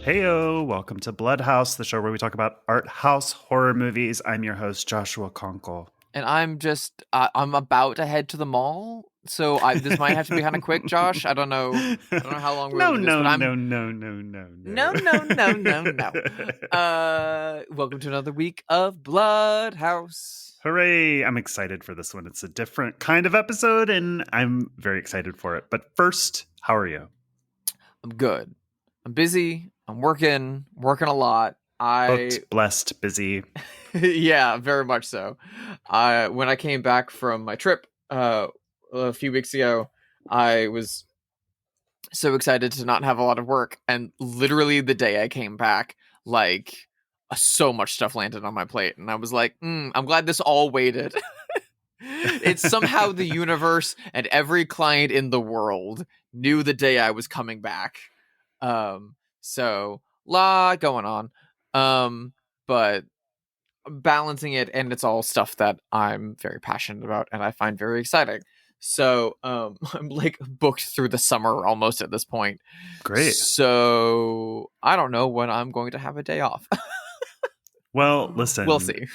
Heyo, welcome to Bloodhaus, the show where we talk about art house horror movies. I'm your host, Joshua Conkel. And I'm about to head to the mall, so this might have to be kind of quick, Josh. I don't know how long we're going to do this, but I'm... No. Welcome to another week of Bloodhaus. Hooray! I'm excited for this one. It's a different kind of episode, and I'm very excited for it. But first, how are you? I'm good. I'm busy. I'm working a lot. Booked, blessed, busy. Yeah, very much so. When I came back from my trip a few weeks ago, I was so excited to not have a lot of work, and literally the day I came back, so much stuff landed on my plate, and I was like, I'm glad this all waited. It's somehow the universe and every client in the world knew the day I was coming back. So lot going on. But balancing it, and it's all stuff that I'm very passionate about and I find very exciting. So I'm booked through the summer almost at this point. Great. So I don't know when I'm going to have a day off. Well, listen. We'll see.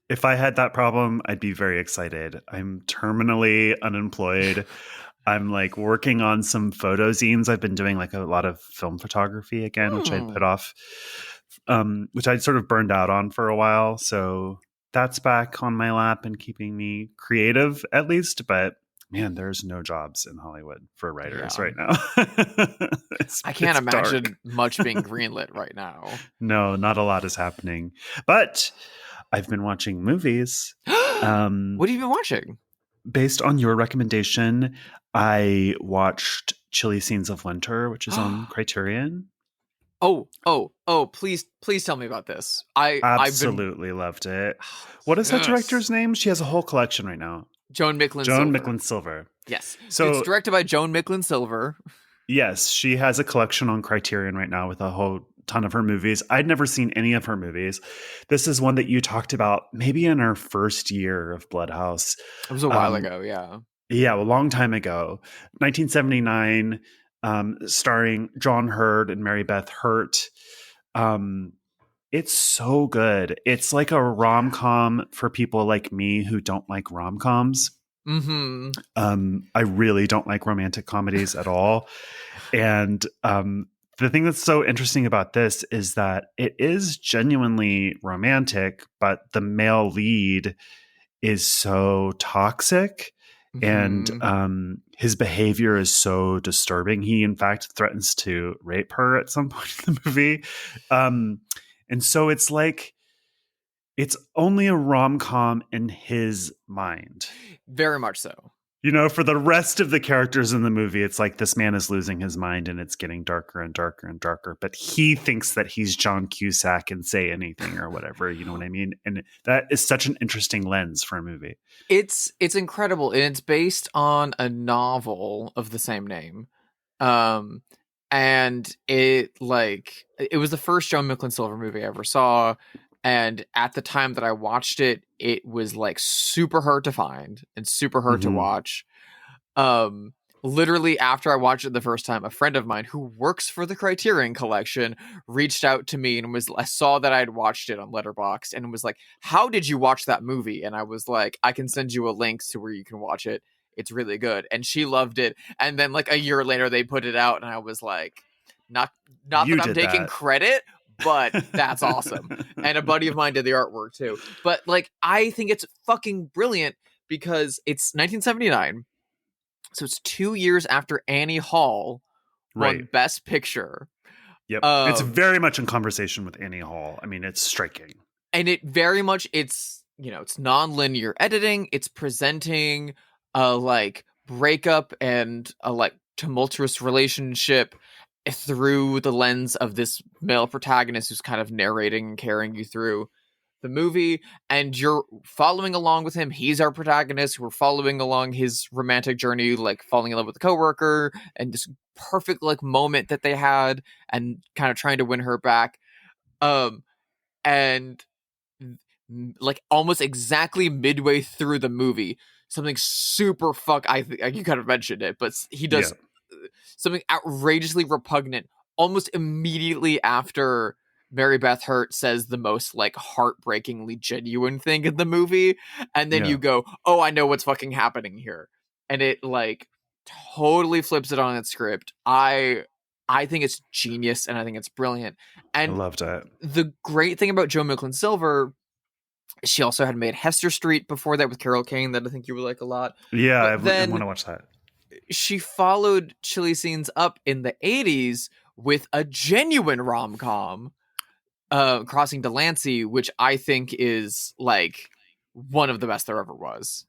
If I had that problem, I'd be very excited. I'm terminally unemployed. I'm working on some photo zines. I've been doing a lot of film photography again, which I put off, which I'd sort of burned out on for a while. So that's back on my lap and keeping me creative at least. But man, there's no jobs in Hollywood for writers right now. I can't imagine much being greenlit right now. No, not a lot is happening. But I've been watching movies. What have you been watching? Based on your recommendation, I watched Chilly Scenes of Winter, which is on Criterion. Oh, please tell me about this. I absolutely loved it. What is that director's name? She has a whole collection right now. Joan Micklin Silver. Yes. So it's directed by Joan Micklin Silver. Yes, she has a collection on Criterion right now with a whole ton of her movies. I'd never seen any of her movies. This is one that you talked about maybe in our first year of Bloodhaus. It was a while ago, yeah. Yeah, a long time ago. 1979, starring John Hurd and Mary Beth Hurt. It's so good. It's like a rom-com for people like me who don't like rom-coms. Mm-hmm. I really don't like romantic comedies at all. And the thing that's so interesting about this is that it is genuinely romantic, but the male lead is so toxic. And his behavior is so disturbing. He, in fact, threatens to rape her at some point in the movie. And so it's it's only a rom-com in his mind. Very much so. For the rest of the characters in the movie, it's this man is losing his mind and it's getting darker and darker and darker. But he thinks that he's John Cusack and say anything or whatever. You know what I mean? And that is such an interesting lens for a movie. It's incredible. And it's based on a novel of the same name. And it was the first Joan Micklin Silver movie I ever saw. And at the time that I watched it, it was super hard to find and super hard to watch. Literally after I watched it the first time, a friend of mine who works for the Criterion Collection reached out to me and I saw that I had watched it on Letterboxd and was like, "How did you watch that movie?" And I was like, "I can send you a link to where you can watch it. It's really good." And she loved it. And then a year later they put it out and I was like, not that I'm taking credit, but that's awesome. And a buddy of mine did the artwork too. But I think it's fucking brilliant because it's 1979. So it's 2 years after Annie Hall won Best Picture. Yep. It's very much in conversation with Annie Hall. I mean, it's striking. And it very much, it's non-linear editing. It's presenting a breakup and a tumultuous relationship through the lens of this male protagonist who's kind of narrating and carrying you through the movie, and you're following along with him. He's our protagonist. We're following along his romantic journey, falling in love with a coworker and this perfect moment that they had and kind of trying to win her back. And almost exactly midway through the movie, something super you kind of mentioned it, but he does something outrageously repugnant almost immediately after Mary Beth Hurt says the most like heartbreakingly genuine thing in the movie, and then Yeah. you go, "Oh, I know what's fucking happening here," and it like totally flips it on its script. I think it's genius, and I think it's brilliant. I And loved it. the great thing about Joan Micklin Silver, she also had made Hester Street before that with Carol Kane that I think you would like a lot. Yeah, But I want then to watch that. she followed Chili Scenes up in the 80s with a genuine rom-com, Crossing Delancey, which I think is like one of the best there ever was.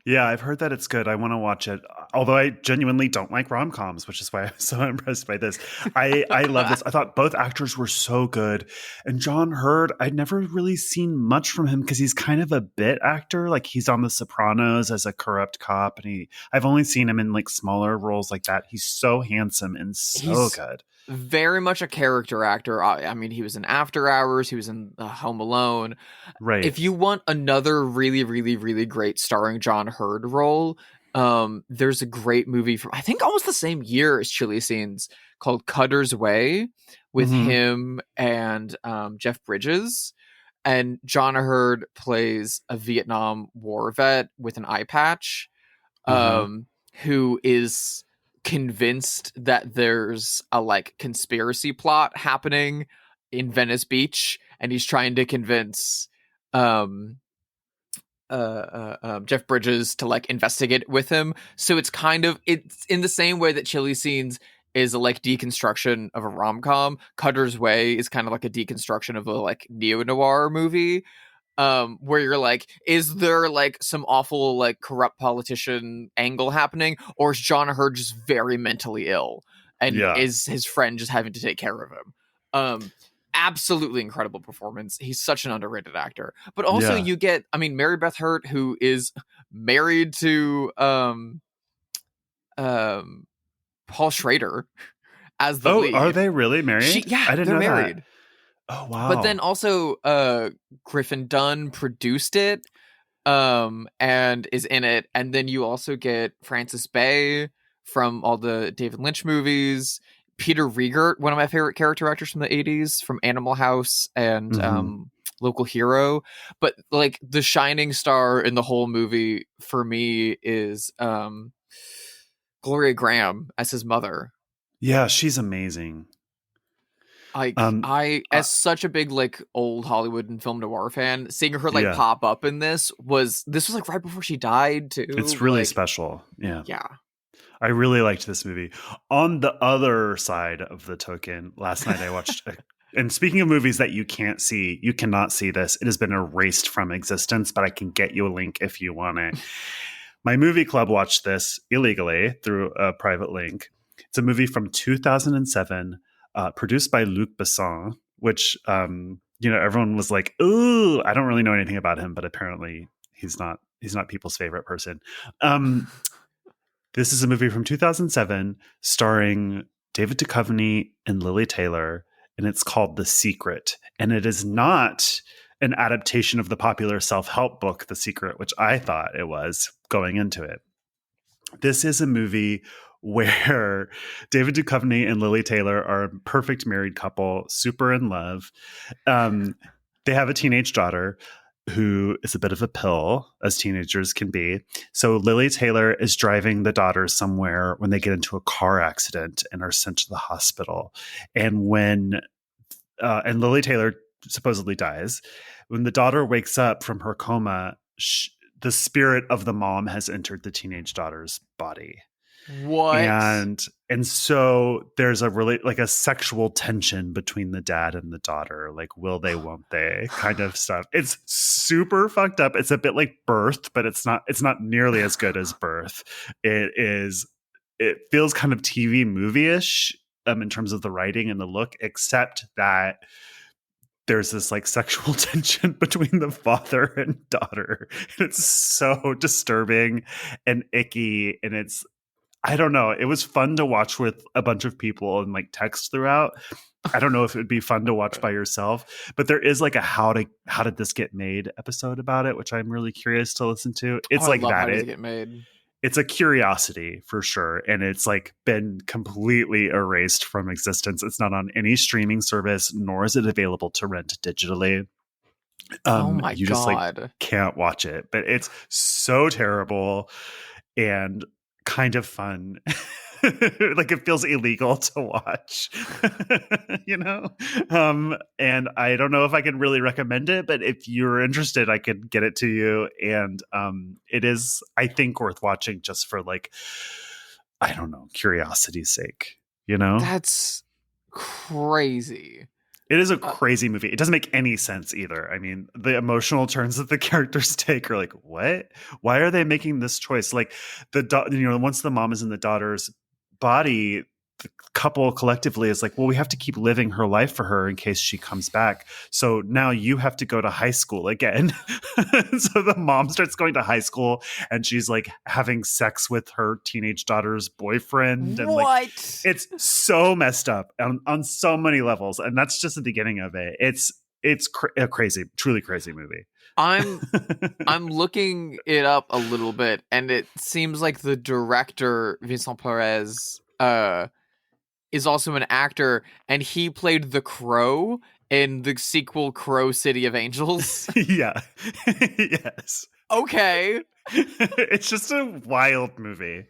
Yeah, I've heard that it's good. I want to watch it. Although I genuinely don't like rom-coms, which is why I'm so impressed by this. I love this. I thought both actors were so good. And John Hurd, I'd never really seen much from him because he's kind of a bit actor. Like he's on The Sopranos as a corrupt cop, and I've only seen him in like smaller roles like that. He's so handsome and so He's good. very much a character actor. I mean, he was in After Hours, he was in Home Alone. Right. If you want another really, really, really great starring John Hurd role, there's a great movie from I think almost the same year as Chili Scenes called Cutter's Way with him and Jeff Bridges. And John Hurd plays a Vietnam War vet with an eye patch, who is convinced that there's a like conspiracy plot happening in Venice Beach, and he's trying to convince Jeff Bridges to like investigate with him. So it's in the same way that Chili Scenes is a like deconstruction of a rom-com. Cutter's Way is kind of like a deconstruction of a like neo-noir movie. Where you're like, is there like some awful like corrupt politician angle happening, or is John Hurd just very mentally ill and is his friend just having to take care of him? Absolutely incredible performance. He's such an underrated actor. But also you get, I mean, Mary Beth Hurt, who is married to Paul Schrader as the lead. Are they really married? I didn't they're know married. That. Oh wow. But then also Griffin Dunn produced it and is in it, and then you also get Frances Bay from all the David Lynch movies, Peter Riegert, one of my favorite character actors from the 80s from Animal House and Local Hero. But like the shining star in the whole movie for me is Gloria Graham as his mother. Yeah, she's amazing. I as such a big like old Hollywood and film noir fan, seeing her like pop up in this was like right before she died too. It's really like, special. Yeah. Yeah. I really liked this movie. On the other side of the token, last night I watched and speaking of movies that you can't see, you cannot see this. It has been erased from existence, but I can get you a link if you want it. My movie club watched this illegally through a private link. It's a movie from 2007. Produced by Luc Besson, which everyone was like, "Ooh, I don't really know anything about him," but apparently he's not people's favorite person. This is a movie from 2007 starring David Duchovny and Lily Taylor, and it's called The Secret. And it is not an adaptation of the popular self-help book The Secret, which I thought it was going into it. This is a movie where David Duchovny and Lily Taylor are a perfect married couple, super in love. They have a teenage daughter who is a bit of a pill, as teenagers can be. So Lily Taylor is driving the daughter somewhere when they get into a car accident and are sent to the hospital. And and Lily Taylor supposedly dies. When the daughter wakes up from her coma, the spirit of the mom has entered the teenage daughter's body. What? And so there's a sexual tension between the dad and the daughter, like will they, won't they kind of stuff. It's super fucked up. It's a bit like Birth, but it's not nearly as good as Birth. It feels kind of TV movie-ish in terms of the writing and the look, except that there's this like sexual tension between the father and daughter. It's so disturbing and icky, and I don't know. It was fun to watch with a bunch of people and like text throughout. I don't know if it would be fun to watch by yourself, but there is like a how did this get made episode about it, which I'm really curious to listen to. It's like that. How did it get made? it's a curiosity for sure, and it's like been completely erased from existence. It's not on any streaming service, nor is it available to rent digitally. Oh my You just like God. can't watch it, but it's so terrible and kind of fun. Like it feels illegal to watch, you know? And I don't know if I can really recommend it, but if you're interested, I could get it to you. And it is, I think, worth watching just for like, I don't know, curiosity's sake, you know? That's crazy. It is a crazy movie. It doesn't make any sense either. I mean, the emotional turns that the characters take are like, what? Why are they making this choice? Like once the mom is in the daughter's body, the couple collectively is like, well, we have to keep living her life for her in case she comes back. So now you have to go to high school again. So the mom starts going to high school and she's like having sex with her teenage daughter's boyfriend. And What? like, it's so messed up on so many levels. And that's just the beginning of it. It's a crazy, truly crazy movie. I'm looking it up a little bit, and it seems like the director Vincent Perez is also an actor, and he played the Crow in the sequel Crow City of Angels. Yeah. Yes. Okay. It's just a wild movie.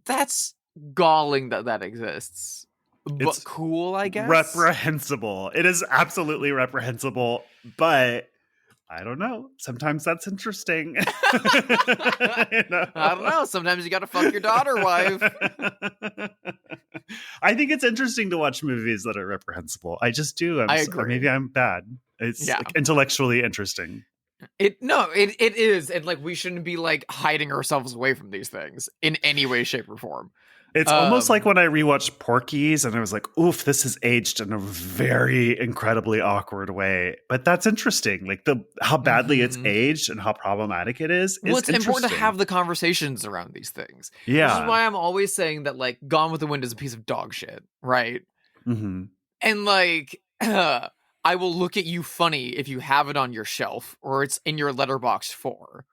That's galling that exists. But It's cool, I guess. Reprehensible. It is absolutely reprehensible, but I don't know. Sometimes that's interesting. I don't know. Sometimes you gotta fuck your daughter, wife. I think it's interesting to watch movies that are reprehensible. I just do. I agree. Or maybe I'm bad. It's like intellectually interesting. It is, and like we shouldn't be like hiding ourselves away from these things in any way, shape, or form. It's almost like when I rewatched Porky's and I was like, oof, this is aged in a very incredibly awkward way. But that's interesting. Like how badly it's aged and how problematic it is. Well, it's important to have the conversations around these things. Yeah. This is why I'm always saying that like Gone with the Wind is a piece of dog shit, right? Mm-hmm. And like I will look at you funny if you have it on your shelf or it's in your letterbox 4.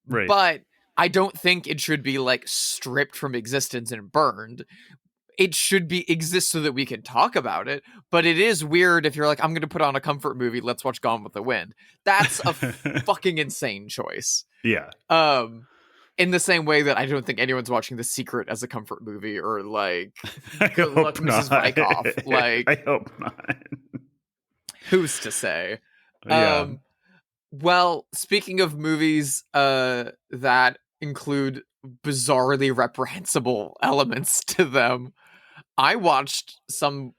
Right. But I don't think it should be like stripped from existence and burned. It should exist so that we can talk about it. But it is weird if you're like, I'm going to put on a comfort movie. Let's watch Gone with the Wind. That's a fucking insane choice. Yeah. In the same way that I don't think anyone's watching The Secret as a comfort movie or like, Good luck, Mrs. Wyckoff. Like, I hope not. Who's to say? Yeah. Well, speaking of movies that include bizarrely reprehensible elements to them, I watched something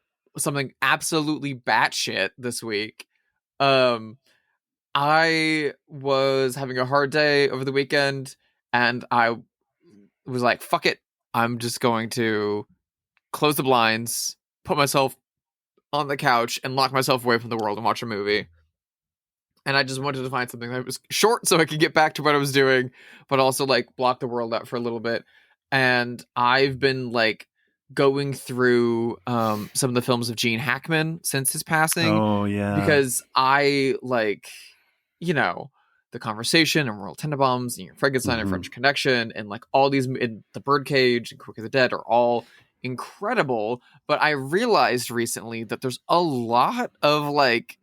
absolutely batshit this week. I was having a hard day over the weekend, and I was like, fuck it. I'm just going to close the blinds, put myself on the couch, and lock myself away from the world and watch a movie. And I just wanted to find something that was short so I could get back to what I was doing, but also like block the world out for a little bit. And I've been like going through some of the films of Gene Hackman since his passing. Oh, yeah. Because I like, you know, The Conversation and Royal Tenenbaums and Your Frankenstein and French Connection and like all these, and The Birdcage and Quick of the Dead are all incredible. But I realized recently that there's a lot of like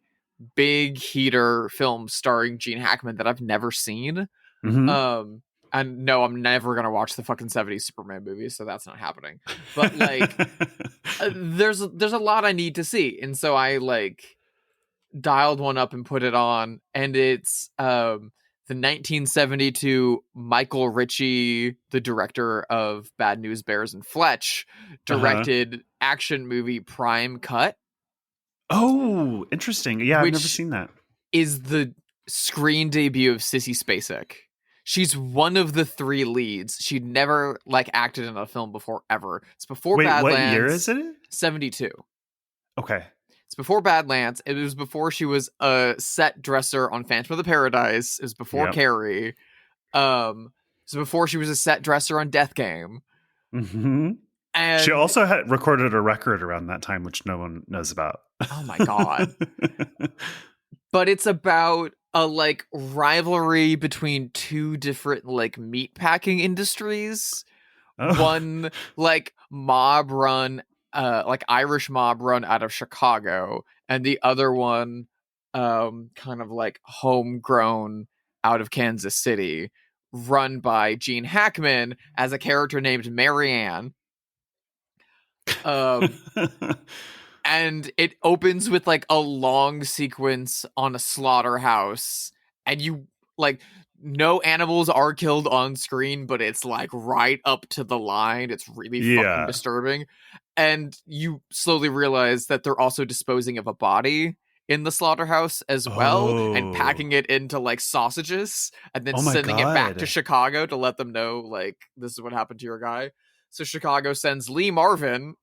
big heater films starring Gene Hackman that I've never seen. And no, I'm never gonna watch the fucking 70s Superman movie, so that's not happening. But like there's a lot I need to see, and so I like dialed one up and put it on, and it's the 1972 Michael Ritchie, the director of Bad News Bears and Fletch, directed action movie Prime Cut. Oh, interesting. Yeah, I've never seen that. Is the screen debut of Sissy Spacek. She's one of the 3 leads. She'd never like acted in a film before ever. It's before Badlands. What year is it? 72. Okay. It's before Badlands. It was before she was a set dresser on Phantom of the Paradise. It was before Carrie. It was before she was a set dresser on Death Game. And she also had recorded a record around that time, which no one knows about. Oh my God. But it's about a like rivalry between two different like meatpacking industries. Oh. One like mob run, like Irish mob run out of Chicago, and the other one, kind of like homegrown out of Kansas City, run by Gene Hackman as a character named Marianne. Um, and it opens with like a long sequence on a slaughterhouse, and you like no animals are killed on screen, but it's like right up to the line. It's really fucking Yeah. disturbing. And you slowly realize that they're also disposing of a body in the slaughterhouse as well, and Oh. packing it into like sausages and then Oh my sending it back to God. Chicago to let them know like this is what happened to your guy. So Chicago sends Lee Marvin,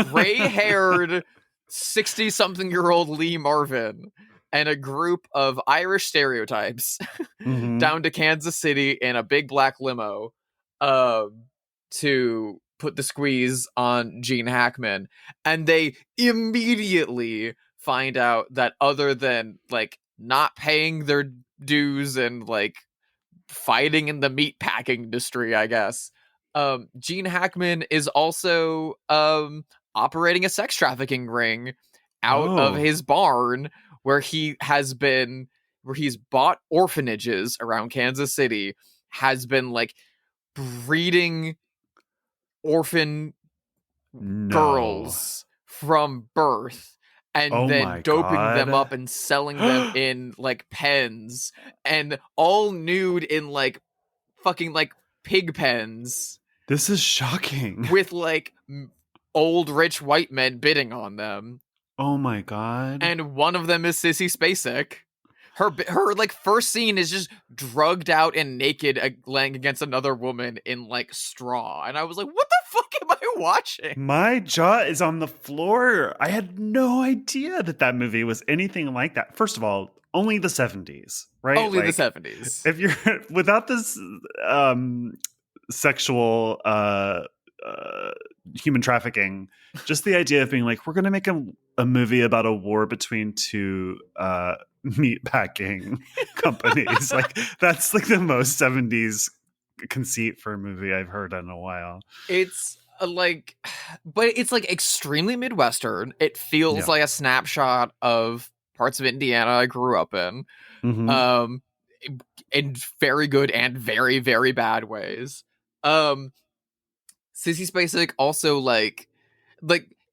gray-haired 60-something-year-old Lee Marvin, and a group of Irish stereotypes Hmm. down to Kansas City in a big black limo, um, to put the squeeze on Gene Hackman. And they immediately find out that other than like not paying their dues and like fighting in the meat packing industry, I guess, Gene Hackman is also operating a sex trafficking ring out of Oh. his barn, where he's bought orphanages around Kansas City, has been like breeding orphan No. girls from birth, and Oh then my doping them God. up and selling them in like pens, and all nude in like fucking like pig pens, This is shocking. with like old rich white men bidding on them. Oh my God. And one of them is Sissy Spacek. Her like first scene is just drugged out and naked, laying against another woman in like straw, and I was like, what the fuck am I watching? My jaw is on the floor. I had no idea that that movie was anything like that. First of all, only the 70s, right? Only the Like, 70s. if you're without this um sexual uh human trafficking, just the idea of being like, we're gonna make a movie about a war between two meat packing companies. Like, that's like the most 70s conceit for a movie I've heard in a while. It's like, but it's like extremely Midwestern. It feels Yeah. like a snapshot of parts of Indiana I grew up in, Hmm. um, in very good and very, very bad ways. Um, Sissy Spacek also like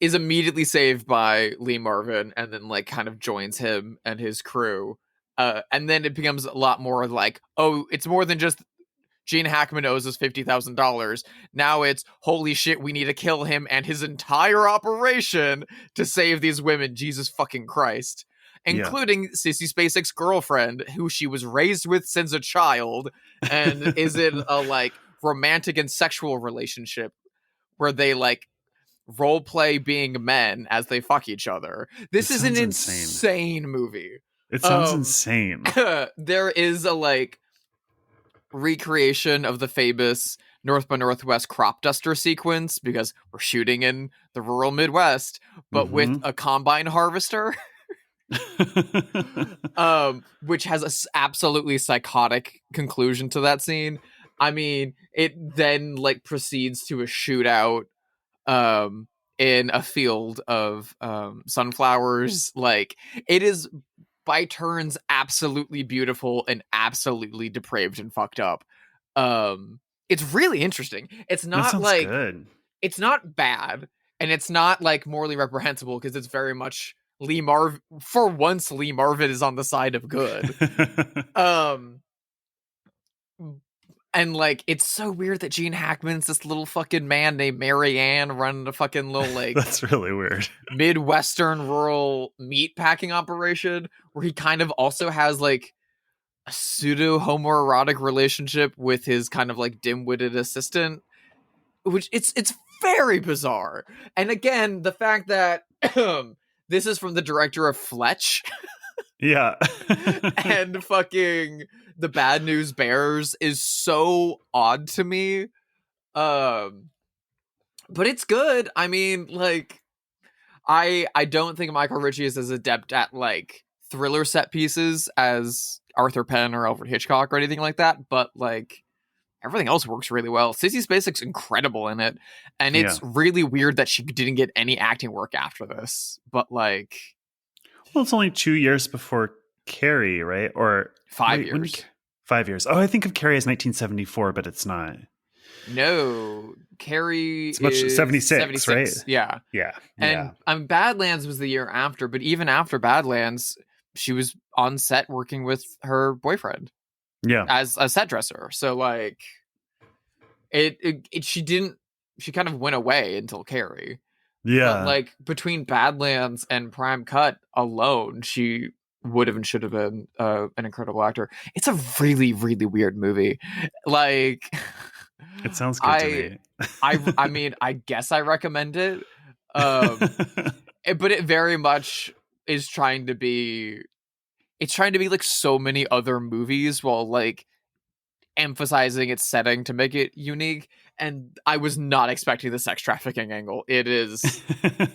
is immediately saved by Lee Marvin, and then like kind of joins him and his crew. And then it becomes a lot more like, oh, it's more than just Gene Hackman owes us $50,000. Now it's, holy shit, we need to kill him and his entire operation to save these women. Jesus fucking Christ. Yeah. Including Sissy Spacek's girlfriend, who she was raised with since a child, and is in a like romantic and sexual relationship where they like role play being men as they fuck each other. This This is an sounds insane. insane movie. It sounds Um, insane. there is a like recreation of the famous North by Northwest crop duster sequence, because we're shooting in the rural Midwest, but with Hmm. a combine harvester, which has a absolutely psychotic conclusion to that scene. I mean, it then like proceeds to a shootout, um, in a field of sunflowers. Like, it is by turns absolutely beautiful and absolutely depraved and fucked up. It's really interesting. It's That not sounds like, good. it's not bad, and it's not like morally reprehensible, because it's very much Lee Marvin. For once, Lee Marvin is on the side of good. Um, and like, it's so weird that Gene Hackman's this little fucking man named Marianne running a fucking little like That's really weird. Midwestern rural meat packing operation, where he kind of also has like a pseudo homoerotic relationship with his kind of like dim-witted assistant, which it's very bizarre. And again, the fact that this is from the director of Fletch Yeah. and fucking The Bad News Bears is so odd to me. Um, but it's good. I mean, like, I don't think Michael Ritchie is as adept at like thriller set pieces as Arthur Penn or Alfred Hitchcock or anything like that, but like everything else works really well. Sissy Spacek's incredible in it, and Yeah. it's really weird that she didn't get any acting work after this. But like, Well, it's only 2 years before Carrie, right? Or 5 years. 5 years. Oh, I think of Carrie as 1974, but it's not. No, Carrie It's much is 76, right? Yeah. Yeah. And Badlands was the year after, but even after Badlands, she was on set working with her boyfriend Yeah. as a set dresser. So like, she kind of went away until Carrie. Yeah. But like between Badlands and Prime Cut alone, she would have and should have been an incredible actor. It's a really, really weird movie. Like, it sounds good to me. I mean, I guess I recommend it. But it very much is trying to be. It's trying to be like so many other movies while like emphasizing its setting to make it unique. And I was not expecting the sex trafficking angle. It is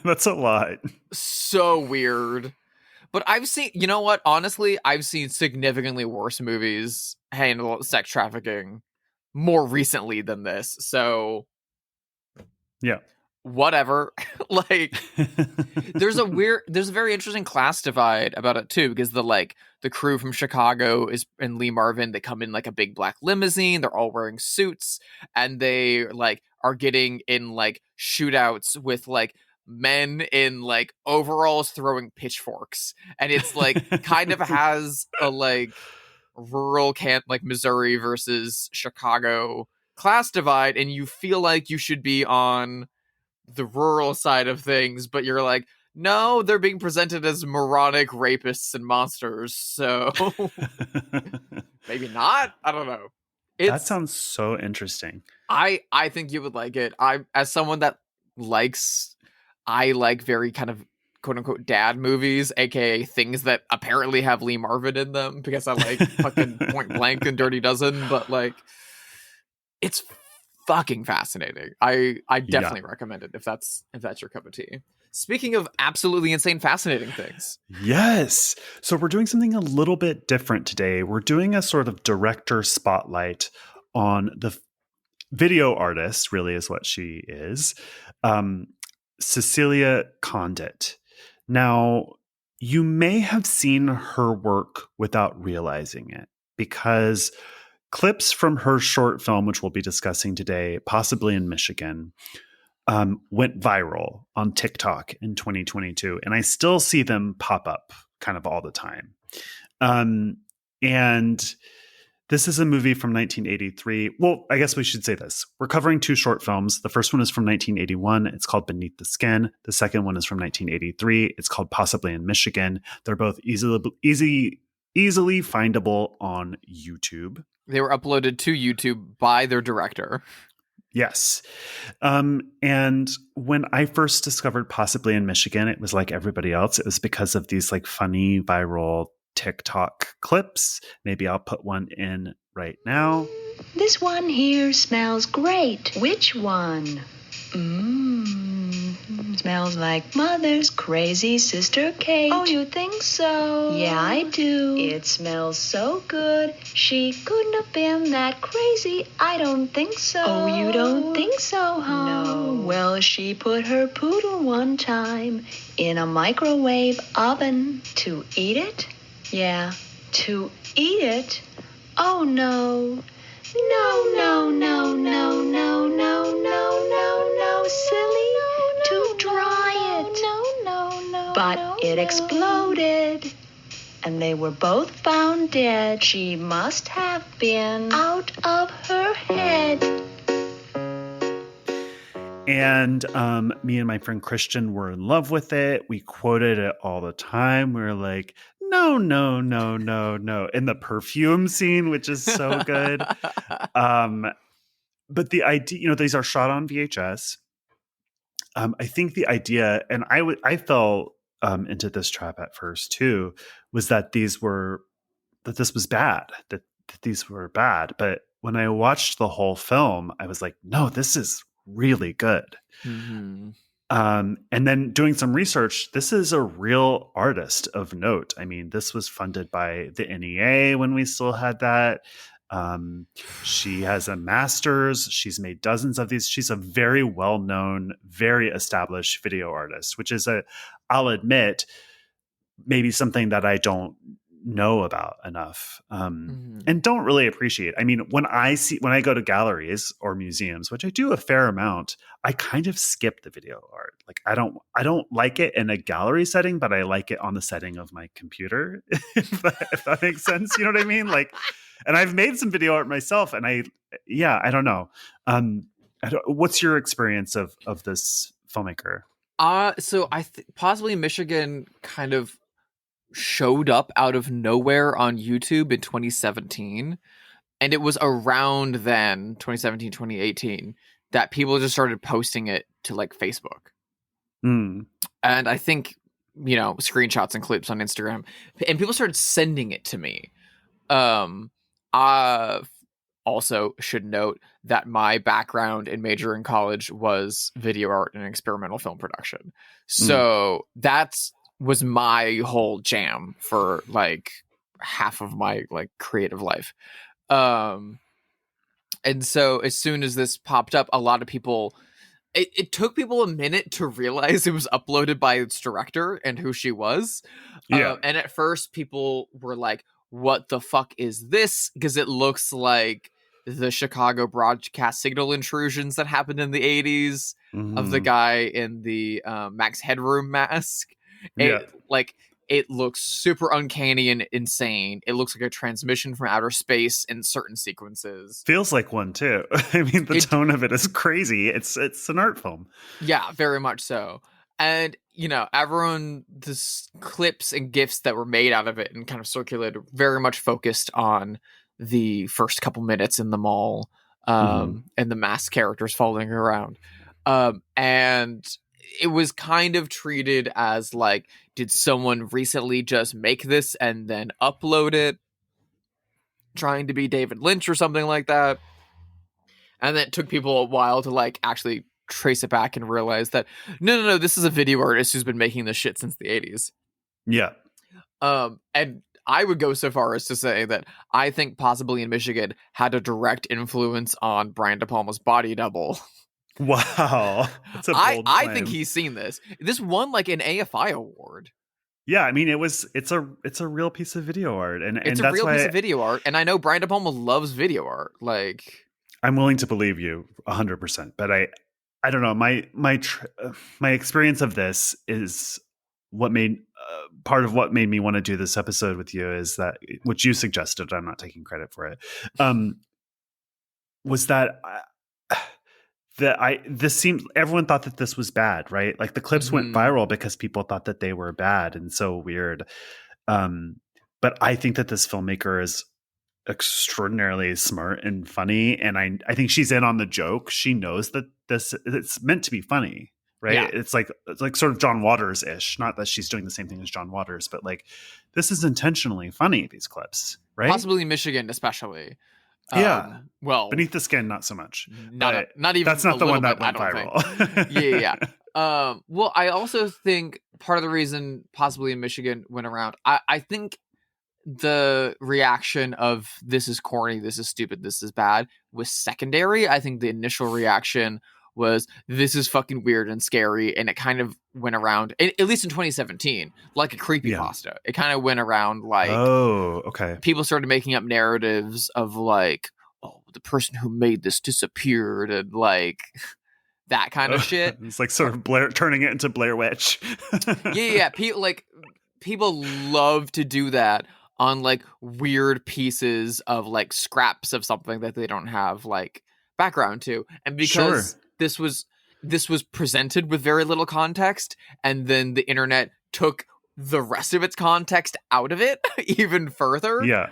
that's a lot. So weird. But I've seen, you know what? Honestly, I've seen significantly worse movies handle sex trafficking more recently than this. So yeah, whatever. Like, there's a very interesting class divide about it too, because the crew from Chicago and Lee Marvin, they come in like a big black limousine, they're all wearing suits, and they like are getting in like shootouts with like men in like overalls throwing pitchforks, and it's like kind of has a like rural like Missouri versus Chicago class divide, and you feel like you should be on the rural side of things, but you're like, no, they're being presented as moronic rapists and monsters, so maybe not. I don't know. That sounds so interesting. I think you would like it. As someone that I like very kind of quote unquote dad movies, aka things that apparently have Lee Marvin in them, because I like fucking Point Blank and Dirty Dozen, but like, it's fucking fascinating. I definitely recommend it if that's your cup of tea. Speaking of absolutely insane, fascinating things. Yes. So we're doing something a little bit different today. We're doing a sort of director spotlight on the video artist, really is what she is, Cecilia Condit. Now, you may have seen her work without realizing it, because clips from her short film, which we'll be discussing today, possibly in Michigan, went viral on TikTok in 2022. And I still see them pop up kind of all the time. And this is a movie from 1983. Well, I guess we should say this. We're covering two short films. The first one is from 1981. It's called Beneath the Skin. The second one is from 1983. It's called Possibly in Michigan. They're both easily findable on YouTube. They were uploaded to YouTube by their director. Yes. And when I first discovered Possibly in Michigan, it was like everybody else. It was because of these like funny viral TikTok clips. Maybe I'll put one in right now. This one here smells great. Which one? Smells like Mother's crazy sister Kate. Oh, you think so? Yeah, I do. It smells so good. She couldn't have been that crazy. I don't think so. Oh, you don't think so, huh? No. Well, she put her poodle one time in a microwave oven. To eat it? Yeah, to eat it? Oh, no. No, silly. To dry it. But it exploded. And they were both found dead. She must have been out of her head. And me and my friend Christian were in love with it. We quoted it all the time. We were like, no. In the perfume scene, which is so good. But the idea, these are shot on VHS. I think the idea, and I fell into this trap at first too, was that this was bad, that these were bad. But when I watched the whole film, I was like, no, this is really good. Mm-hmm. And then doing some research, this is a real artist of note. I mean, this was funded by the NEA when we still had that. She has a master's. She's made dozens of these. She's a very well-known, very established video artist, which is I'll admit, maybe something that I don't know about enough and don't really appreciate. I mean, when I go to galleries or museums, which I do a fair amount, I kind of skip the video art. Like I don't like it in a gallery setting, but I like it on the setting of my computer, if that makes sense. You know what I mean? Like, and I've made some video art myself, and I don't know. What's your experience of this filmmaker? So possibly Michigan kind of showed up out of nowhere on YouTube in 2017, and it was around then 2017 2018 that people just started posting it to like Facebook. And I think, you know, screenshots and clips on Instagram, and people started sending it to me. I also should note that my background and major in college was video art and experimental film production, so that's was my whole jam for like half of my like creative life. And so as soon as this popped up, a lot of people, it took people a minute to realize it was uploaded by its director and who she was. And at first people were like, what the fuck is this? Because it looks like the Chicago broadcast signal intrusions that happened in the 80s of the guy in the Max Headroom mask. It looks super uncanny and insane. It looks like a transmission from outer space in certain sequences. Feels like one too. I mean, the tone of it is crazy. It's an art film. Yeah, very much so. And you know, this clips and GIFs that were made out of it and kind of circulated very much focused on the first couple minutes in the mall, and the masked characters following around, and it was kind of treated as like, did someone recently just make this and then upload it, trying to be David Lynch or something like that? And then it took people a while to like actually trace it back and realize that no, this is a video artist who's been making this shit since the 80s. Yeah. And I would go so far as to say that I think Possibly in Michigan had a direct influence on Brian De Palma's Body Double. Wow, that's a bold I claim. think he's seen this. This won like an AFI award. Yeah, I mean, it's a real piece of video art, and it's that's a real why piece of video art. And I know Brian De Palma loves video art. Like, I'm willing to believe you 100%, but I don't know. My experience of this is what made part of what made me want to do this episode with you is that, which you suggested, I'm not taking credit for it, was that this seemed, everyone thought that this was bad, right? Like the clips went viral because people thought that they were bad and so weird. But I think that this filmmaker is extraordinarily smart and funny, and I think she's in on the joke. She knows that it's meant to be funny, right? Yeah. It's like sort of John Waters-ish. Not that she's doing the same thing as John Waters, but like this is intentionally funny, these clips, right? Possibly Michigan, especially. Yeah. Well, Beneath the Skin, not so much. Not even. That's not the one that went viral. Yeah. Well, I also think part of the reason Possibly in Michigan went around, I think the reaction of this is corny, this is stupid, this is bad was secondary. I think the initial reaction was this is fucking weird and scary, and it kind of went around, at least in 2017, like a creepypasta. Yeah. It kind of went around like, oh, okay. People started making up narratives of like, oh, the person who made this disappeared, and like that kind of shit. It's like sort of turning it into Blair Witch. Yeah. People love to do that on like weird pieces of like scraps of something that they don't have like background to, and because this was presented with very little context, and then the internet took the rest of its context out of it even further. Yeah.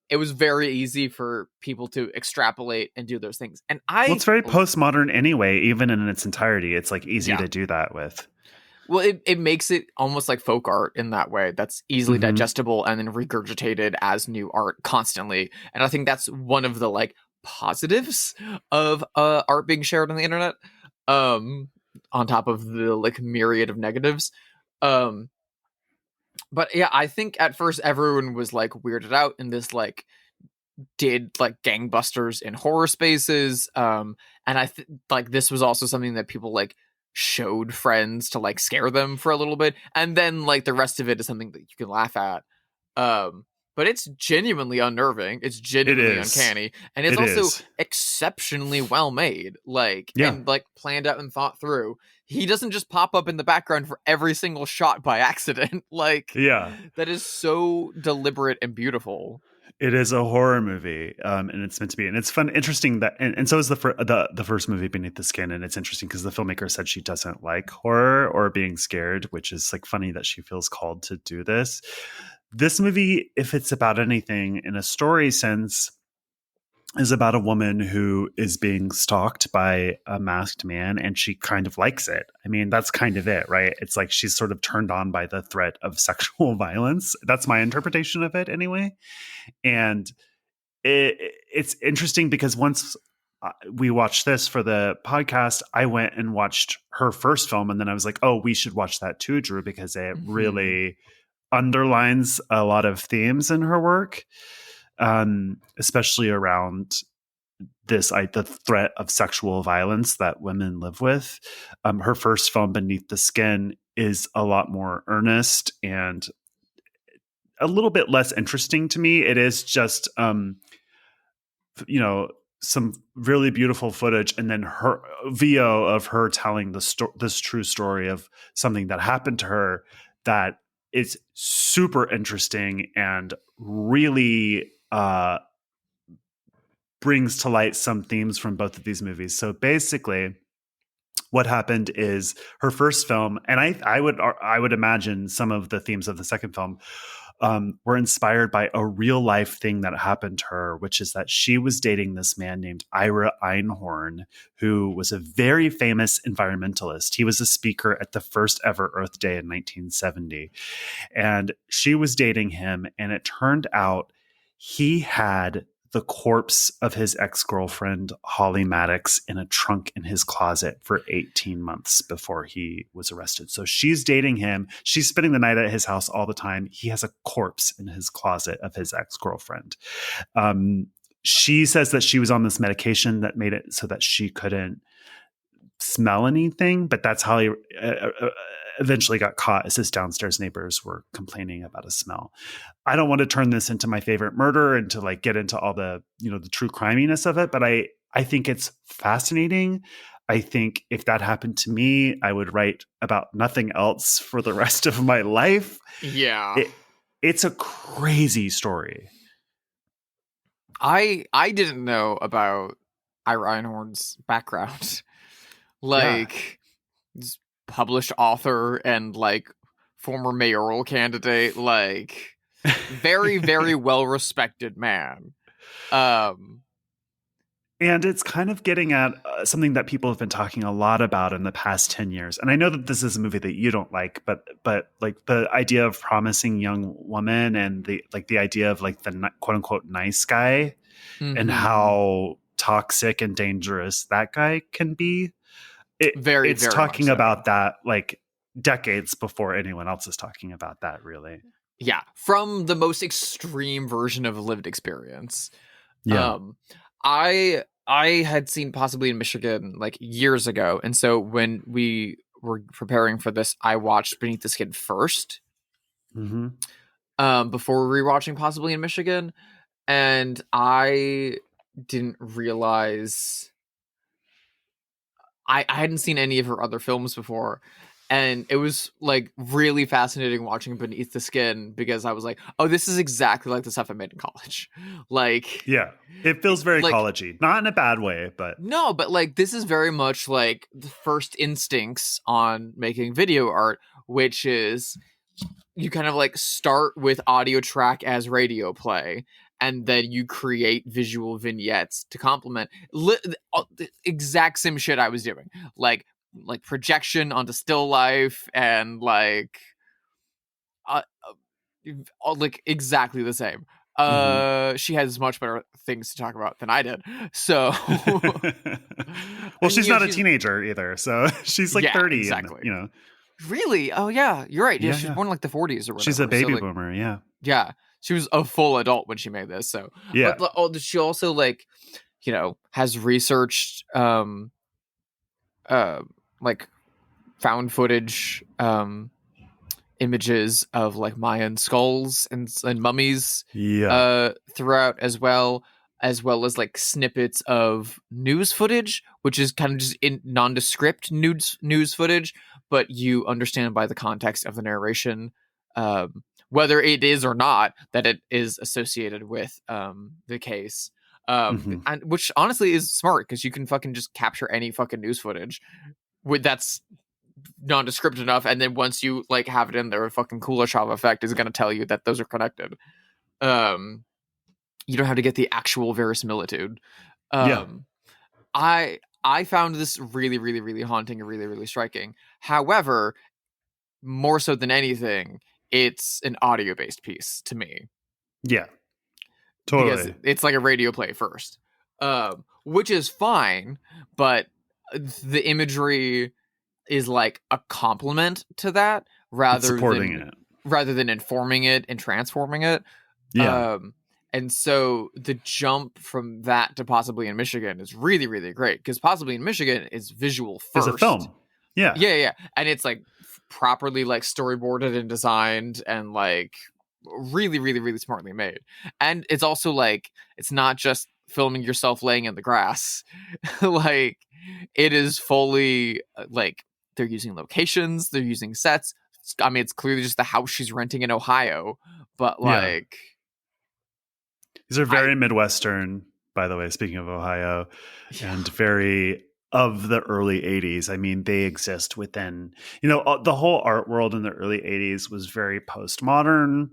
It was very easy for people to extrapolate and do those things, and it's very postmodern anyway. Even in its entirety, it's like easy to do that with. Well, it makes it almost like folk art in that way. That's easily digestible and then regurgitated as new art constantly. And I think that's one of the like positives of art being shared on the internet. on top of the like myriad of negatives. But yeah, I think at first everyone was like weirded out in this like did like gangbusters in horror spaces. And I like this was also something that people like showed friends to like scare them for a little bit, and then like the rest of it is something that you can laugh at. But it's genuinely unnerving. It's genuinely uncanny, and it's also exceptionally well made. Like and like planned out and thought through. He doesn't just pop up in the background for every single shot by accident. Like that is so deliberate and beautiful. It is a horror movie, and it's meant to be, and it's fun, interesting that, and so is the first movie, Beneath the Skin, and it's interesting because the filmmaker said she doesn't like horror or being scared, which is like funny that she feels called to do this. This movie, if it's about anything in a story sense, is about a woman who is being stalked by a masked man, and she kind of likes it. I mean, that's kind of it, right? It's like she's sort of turned on by the threat of sexual violence. That's my interpretation of it anyway. And it's interesting because once we watched this for the podcast, I went and watched her first film, and then I was like, oh, we should watch that too, Drew, because it really underlines a lot of themes in her work. Especially around the threat of sexual violence that women live with. Her first film, Beneath the Skin, is a lot more earnest and a little bit less interesting to me. It is just, some really beautiful footage, and then her VO of her telling this true story of something that happened to her that is super interesting and really brings to light some themes from both of these movies. So basically, what happened is her first film, and I would imagine some of the themes of the second film were inspired by a real life thing that happened to her, which is that she was dating this man named Ira Einhorn, who was a very famous environmentalist. He was a speaker at the first ever Earth Day in 1970. And she was dating him, and it turned out he had the corpse of his ex-girlfriend, Holly Maddox, in a trunk in his closet for 18 months before he was arrested. So she's dating him. She's spending the night at his house all the time. He has a corpse in his closet of his ex-girlfriend. She says that she was on this medication that made it so that she couldn't smell anything, but that's how he eventually got caught, as his downstairs neighbors were complaining about a smell. I don't want to turn this into my favorite murder and to like get into all the, the true criminess of it, but I think it's fascinating. I think if that happened to me, I would write about nothing else for the rest of my life. Yeah. It's a crazy story. I didn't know about Ira Einhorn's background. He's published author and like former mayoral candidate, like very, very well respected man. And it's kind of getting at something that people have been talking a lot about in the past 10 years. And I know that this is a movie that you don't like, but like the idea of promising young woman and the idea of like the quote unquote nice guy and how toxic and dangerous that guy can be. It's talking about that like decades before anyone else is talking about that, really. Yeah, from the most extreme version of a lived experience. Yeah. I had seen Possibly in Michigan like years ago, and so when we were preparing for this, I watched Beneath the Skin first, before rewatching Possibly in Michigan, and I didn't realize I hadn't seen any of her other films before. And it was like really fascinating watching Beneath the Skin because I was like, oh, this is exactly like the stuff I made in college. Like, yeah, it feels very college-y, not in a bad way, but no, but like this is very much like the first instincts on making video art, which is you kind of like start with audio track as radio play, and then you create visual vignettes to complement the exact same shit I was doing, like projection onto still life and like exactly the same. She has much better things to talk about than I did. So, well, she's not a teenager either, so she's like 30. Exactly. And, you know, really? Oh yeah, you're right. Yeah, she's born in like the 40s or whatever. She's a baby boomer. Yeah. Yeah, she was a full adult when she made this. So yeah, but she also like, you know, has researched like found footage images of like Mayan skulls and mummies throughout, as well as like snippets of news footage, which is kind of just in nondescript news footage, but you understand by the context of the narration whether it is or not that it is associated with the case. And which honestly is smart, because you can fucking just capture any fucking news footage that's nondescript enough, and then once you like have it in there, a fucking Kuleshov effect is going to tell you that those are connected. You don't have to get the actual verisimilitude. I found this really, really, really haunting and really, really striking. However, more so than anything, it's an audio-based piece to me. Yeah, totally. Because it's like a radio play first, which is fine, but the imagery is like a complement to that rather than informing it and transforming it. Yeah. And so the jump from that to Possibly in Michigan is really, really great, because Possibly in Michigan is visual first. It's a film. Yeah. Yeah. And it's like properly like storyboarded and designed and like really, really, really smartly made. And it's also like, it's not just filming yourself laying in the grass. Like, it is fully like, they're using locations, they're using sets. I mean, it's clearly just the house she's renting in Ohio, but like... These are very Midwestern, by the way, speaking of Ohio, and very of the early 80s. I mean, they exist within, you know, the whole art world in the early 80s was very postmodern,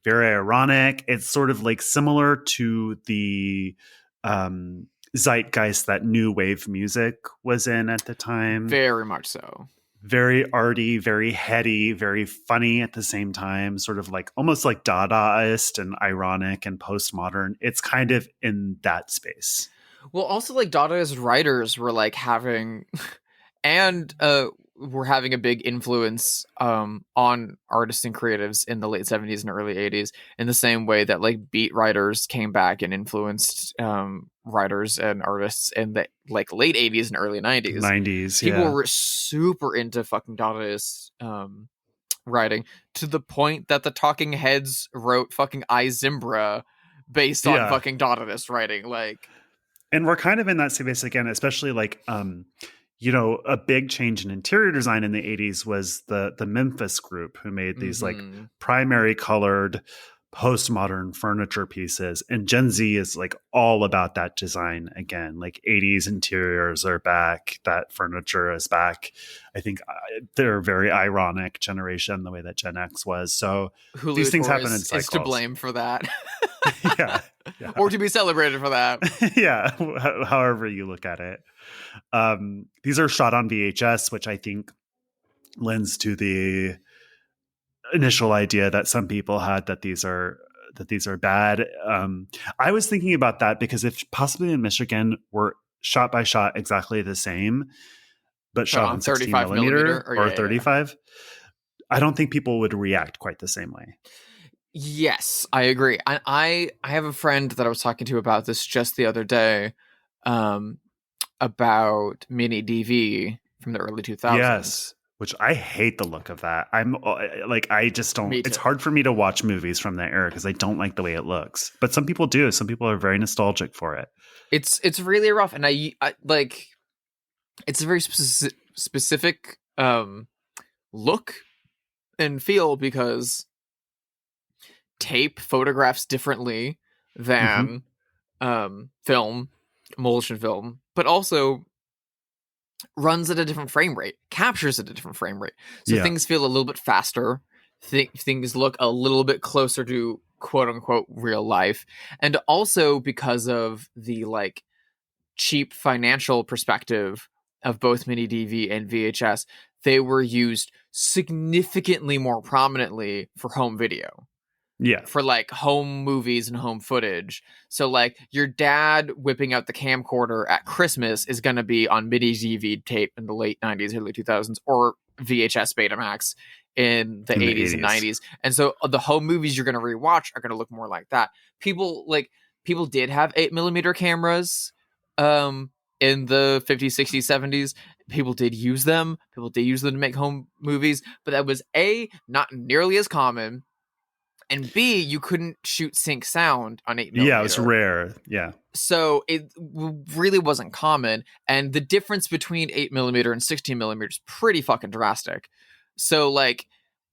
very ironic. It's sort of like similar to the zeitgeist that new wave music was in at the time. Very much so. Very arty, very heady, very funny at the same time, sort of like almost like Dadaist and ironic and postmodern. It's kind of in that space. Well, also like Dadaist writers were like having and were having a big influence on artists and creatives in the late 70s and early 80s, in the same way that like beat writers came back and influenced writers and artists in the like late 80s and early 90s. People were super into fucking Dadaist writing, to the point that the Talking Heads wrote fucking I Zimbra based on fucking Dadaist writing. Like, and we're kind of in that space again, especially like you know, a big change in interior design in the 80s was the Memphis group, who made these like primary colored postmodern furniture pieces. And Gen Z is like all about that design again. Like 80s interiors are back. That furniture is back. I think they're a very ironic generation, the way that Gen X was. So Hulu these things happen in cycles. Is to blame for that. yeah. Or to be celebrated for that. Yeah. However you look at it. These are shot on VHS, which I think lends to the initial idea that some people had that these are bad. I was thinking about that, because if Possibly in Michigan were shot by shot exactly the same, but shot on 16 millimeter or 35, I don't think people would react quite the same way. Yes, I agree. I have a friend that I was talking to about this just the other day, about mini DV from the early 2000s. Yes, which I hate the look of that. I'm like, I just don't. It's hard for me to watch movies from that era because I don't like the way it looks. But some people do. Some people are very nostalgic for it. It's really rough, and I like. It's a very specific look and feel, because tape photographs differently than film, emulsion film, but also runs at a different frame rate, captures at a different frame rate. So things feel a little bit faster. Things look a little bit closer to quote unquote real life. And also because of the like cheap financial perspective of both mini DV and VHS, they were used significantly more prominently for home video. Yeah. for like home movies and home footage. So like your dad whipping out the camcorder at Christmas is going to be on mini DV tape in the late 90s, early 2000s, or VHS Betamax in the 80s and 90s. And so the home movies you're going to rewatch are going to look more like that. People did have 8mm cameras in the 50s, 60s, 70s. People did use them. People did use them to make home movies, but that was not nearly as common. And B, you couldn't shoot sync sound on 8mm. Yeah, it was rare. Yeah. So it really wasn't common. And the difference between 8mm and 16mm is pretty fucking drastic. So like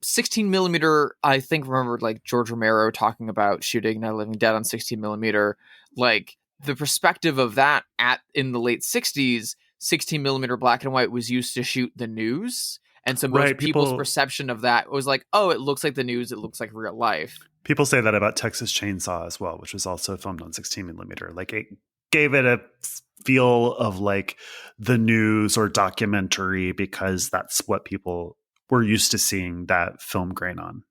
16mm, I think remembered like George Romero talking about shooting Night of the Living Dead on 16mm. Like the perspective of that in the late 60s, 16mm black and white was used to shoot the news. And so most people's perception of that was like, oh, it looks like the news. It looks like real life. People say that about Texas Chainsaw as well, which was also filmed on 16mm. Like it gave it a feel of like the news or documentary because that's what people were used to seeing that film grain on.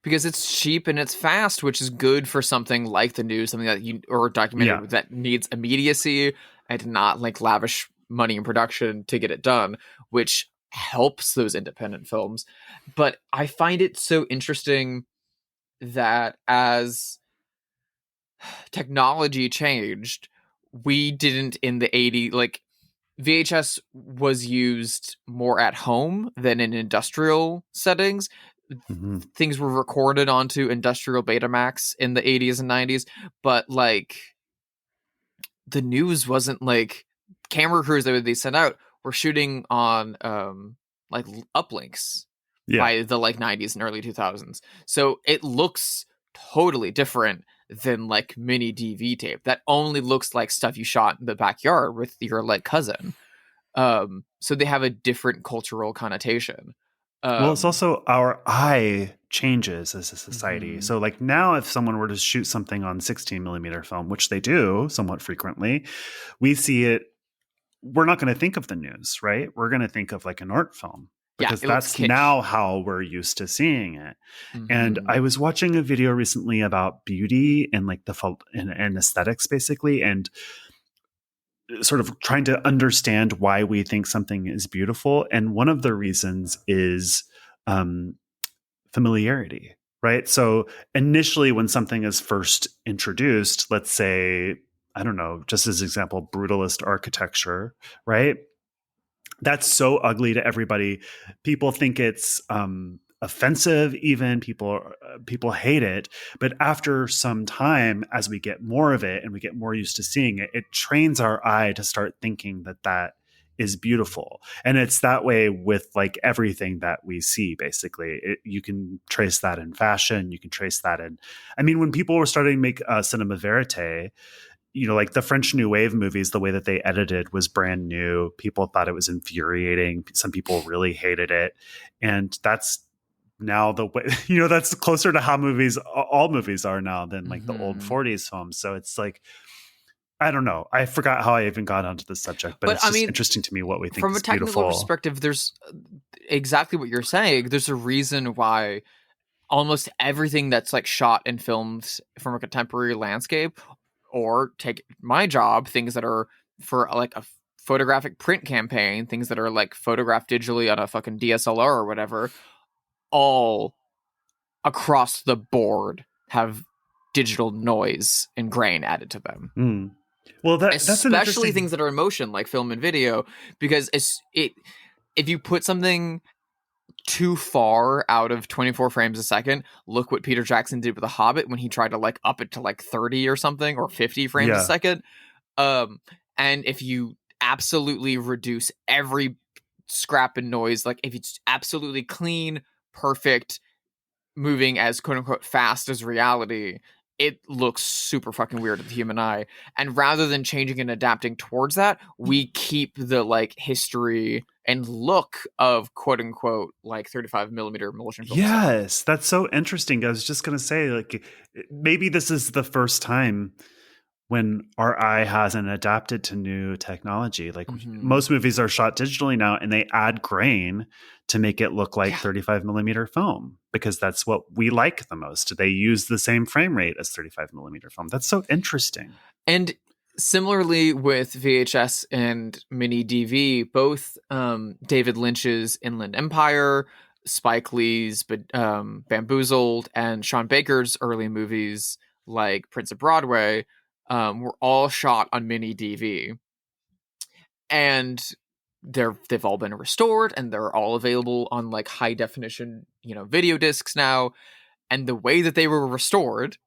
Because it's cheap and it's fast, which is good for something like the news, something that or a documentary that needs immediacy and not like lavish money in production to get it done, which helps those independent films. But I find it so interesting that as technology changed, we didn't in the 80s, like VHS was used more at home than in industrial settings. Mm-hmm. Things were recorded onto industrial Betamax in the 80s and 90s, but like the news wasn't like camera crews that they sent out were shooting on like uplinks by the like 90s and early 2000s. So it looks totally different than like mini DV tape that only looks like stuff you shot in the backyard with your like cousin. So they have a different cultural connotation. Well, it's also our eye changes as a society. Mm-hmm. So like now if someone were to shoot something on 16mm film, which they do somewhat frequently, we see it. We're not going to think of the news, right? We're going to think of like an art film because that's now how we're used to seeing it. Mm-hmm. And I was watching a video recently about beauty and like and aesthetics basically, and sort of trying to understand why we think something is beautiful. And one of the reasons is familiarity, right? So initially when something is first introduced, let's say, I don't know, just as an example, brutalist architecture, right? That's so ugly to everybody. People think it's offensive, even people hate it. But after some time, as we get more of it and we get more used to seeing it, it trains our eye to start thinking that is beautiful. And it's that way with like everything that we see, basically. You can trace that in fashion. You can trace that in, I mean, when people were starting to make cinema verite, you know, like the French New Wave movies, the way that they edited was brand new. People thought it was infuriating. Some people really hated it. And that's now the way, you know, that's closer to how all movies are now than like the old 40s films. So it's like, I don't know. I forgot how I even got onto this subject, but it's just interesting to me what we think from is a technical beautiful. Perspective, there's exactly what you're saying. There's a reason why almost everything that's like shot and filmed from a contemporary landscape, or take my job, things that are for like a photographic print campaign, things that are like photographed digitally on a fucking DSLR or whatever, all across the board have digital noise and grain added to them. Mm. Well, that's especially things that are in motion, like film and video, because if you put something too far out of 24 frames a second, look what Peter Jackson did with The Hobbit when he tried to like up it to like 30 or something, or 50 frames a second. And if you absolutely reduce every scrap and noise, like if it's absolutely clean, perfect, moving as quote unquote fast as reality, it looks super fucking weird to the human eye. And rather than changing and adapting towards that, we keep the like history and look of quote unquote like 35mm motion film. Yes, that's so interesting. I was just going to say, like, maybe this is the first time when our eye hasn't adapted to new technology. Like most movies are shot digitally now, and they add grain to make it look like Yeah. 35 millimeter film, because that's what we like the most. They use the same frame rate as 35 millimeter film. That's so interesting. And similarly with VHS and mini DV, both David Lynch's Inland Empire, Spike Lee's Bamboozled, and Sean Baker's early movies like Prince of Broadway were all shot on mini DV. And they've all been restored, and they're all available on like high definition, video discs now. And the way that they were restored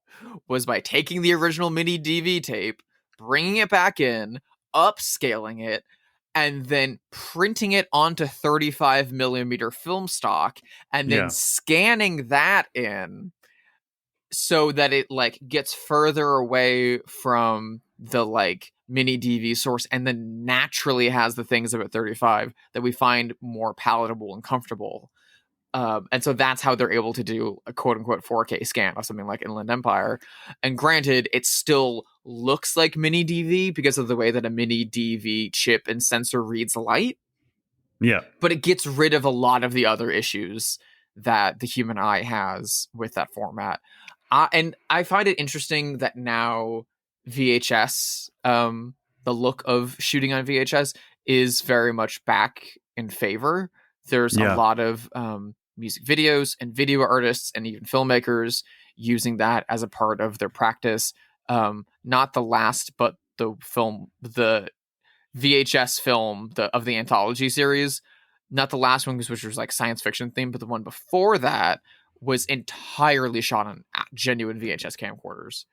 was by taking the original mini DV tape, bringing it back in, upscaling it, and then printing it onto 35 millimeter film stock, and then scanning that in so that it like gets further away from the like mini DV source, and then naturally has the things about 35 that we find more palatable and comfortable. And so that's how they're able to do a quote unquote 4K scan of something like Inland Empire. And granted, it still looks like mini DV because of the way that a mini DV chip and sensor reads light. Yeah. But it gets rid of a lot of the other issues that the human eye has with that format. And I find it interesting that now VHS, the look of shooting on VHS is very much back in favor. There's a lot of music videos and video artists and even filmmakers using that as a part of their practice. Not the last, but the VHS film of the anthology series. Not the last one, which was like science fiction themed, but the one before that was entirely shot on genuine VHS camcorders.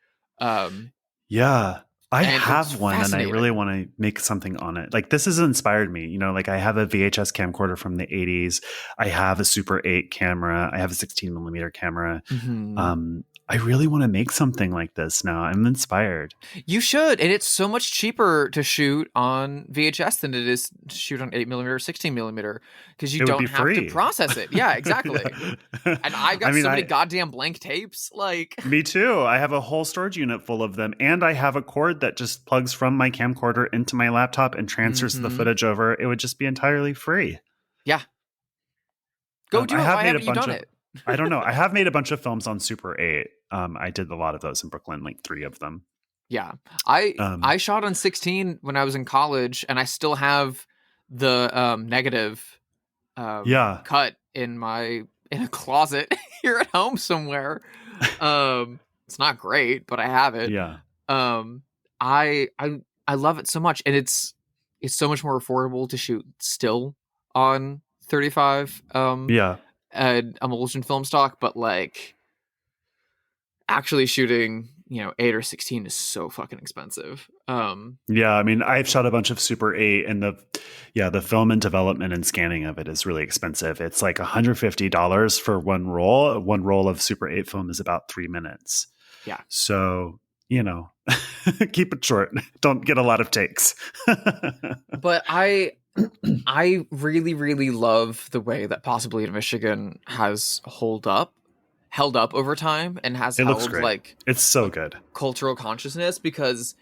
I have one and I really want to make something on it. Like, this has inspired me, like I have a VHS camcorder from the 80s. I have a Super 8 camera. I have a 16 millimeter camera. Mm-hmm. I really want to make something like this now. I'm inspired. You should. And it's so much cheaper to shoot on VHS than it is to shoot on 8 millimeter or 16 millimeter because you don't have to process it. Yeah, exactly. And I got so many goddamn blank tapes. Like, me too. I have a whole storage unit full of them. And I have a cord that just plugs from my camcorder into my laptop and transfers the footage over. It would just be entirely free. Yeah. Go do it. Why haven't you done it? I don't know. I have made a bunch of films on Super 8. I did a lot of those in Brooklyn, like 3 of them. Yeah. I shot on 16 when I was in college, and I still have the negative cut in a closet here at home somewhere. It's not great, but I have it. Yeah. I love it so much, and it's so much more affordable to shoot still on 35. Emulsion film stock, but like actually shooting 8 or 16 is so fucking expensive. I mean, I've shot a bunch of Super 8, and the film and development and scanning of it is really expensive. It's like $150 for one roll. One roll of Super 8 film is about 3 minutes. Yeah, so keep it short. Don't get a lot of takes. But I really, really love the way that Possibly in Michigan has held up over time and has held like it's so good cultural consciousness, because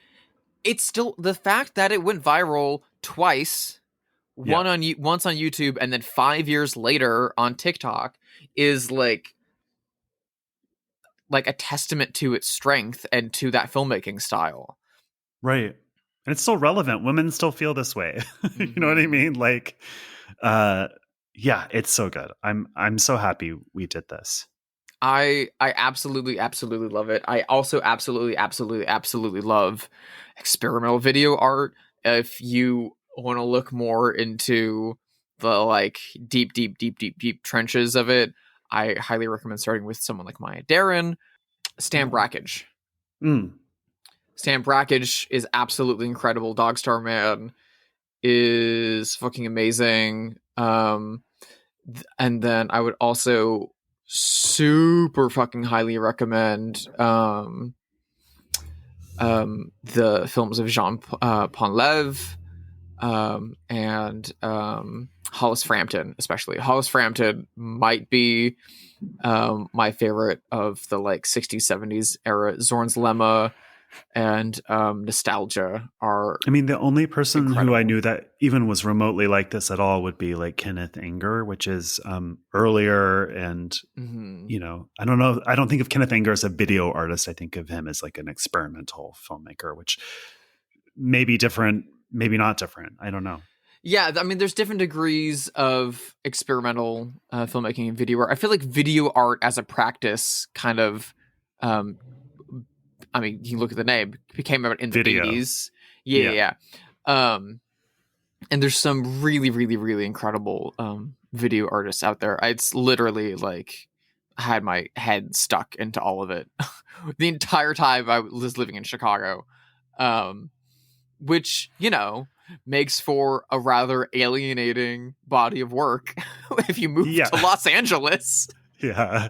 it's still the fact that it went viral twice, once on YouTube and then 5 years later on TikTok is like a testament to its strength and to that filmmaking style. Right. And it's still relevant. Women still feel this way. You know what I mean? Like, it's so good. I'm so happy we did this. I absolutely, absolutely love it. I also absolutely, absolutely, absolutely love experimental video art. If you want to look more into the like deep trenches of it, I highly recommend starting with someone like Maya Deren. Stan Brakhage. Stan Brakhage is absolutely incredible. Dogstar Man is fucking amazing. And then I would also super fucking highly recommend the films of Jean Ponlev and Hollis Frampton, especially. Hollis Frampton might be my favorite of the like 60s, 70s era. Zorn's Lemma, and nostalgia are I mean, the only person who I incredible. knew that even was remotely like this at all would be like Kenneth Anger, which is earlier. And, Mhm. you know, I don't know. I don't think of Kenneth Anger as a video artist. I think of him as like an experimental filmmaker, which may be different, maybe not different. I don't know. Yeah, I mean, there's different degrees of experimental filmmaking and video art. I feel like video art as a practice kind of, um, I mean, you look at the name, became out in the Video. 80s. Yeah. And there's some really, really, really incredible video artists out there. It's literally like I had my head stuck into all of it the entire time I was living in Chicago, which, you know, makes for a rather alienating body of work if you move Yeah. to Los Angeles. Yeah.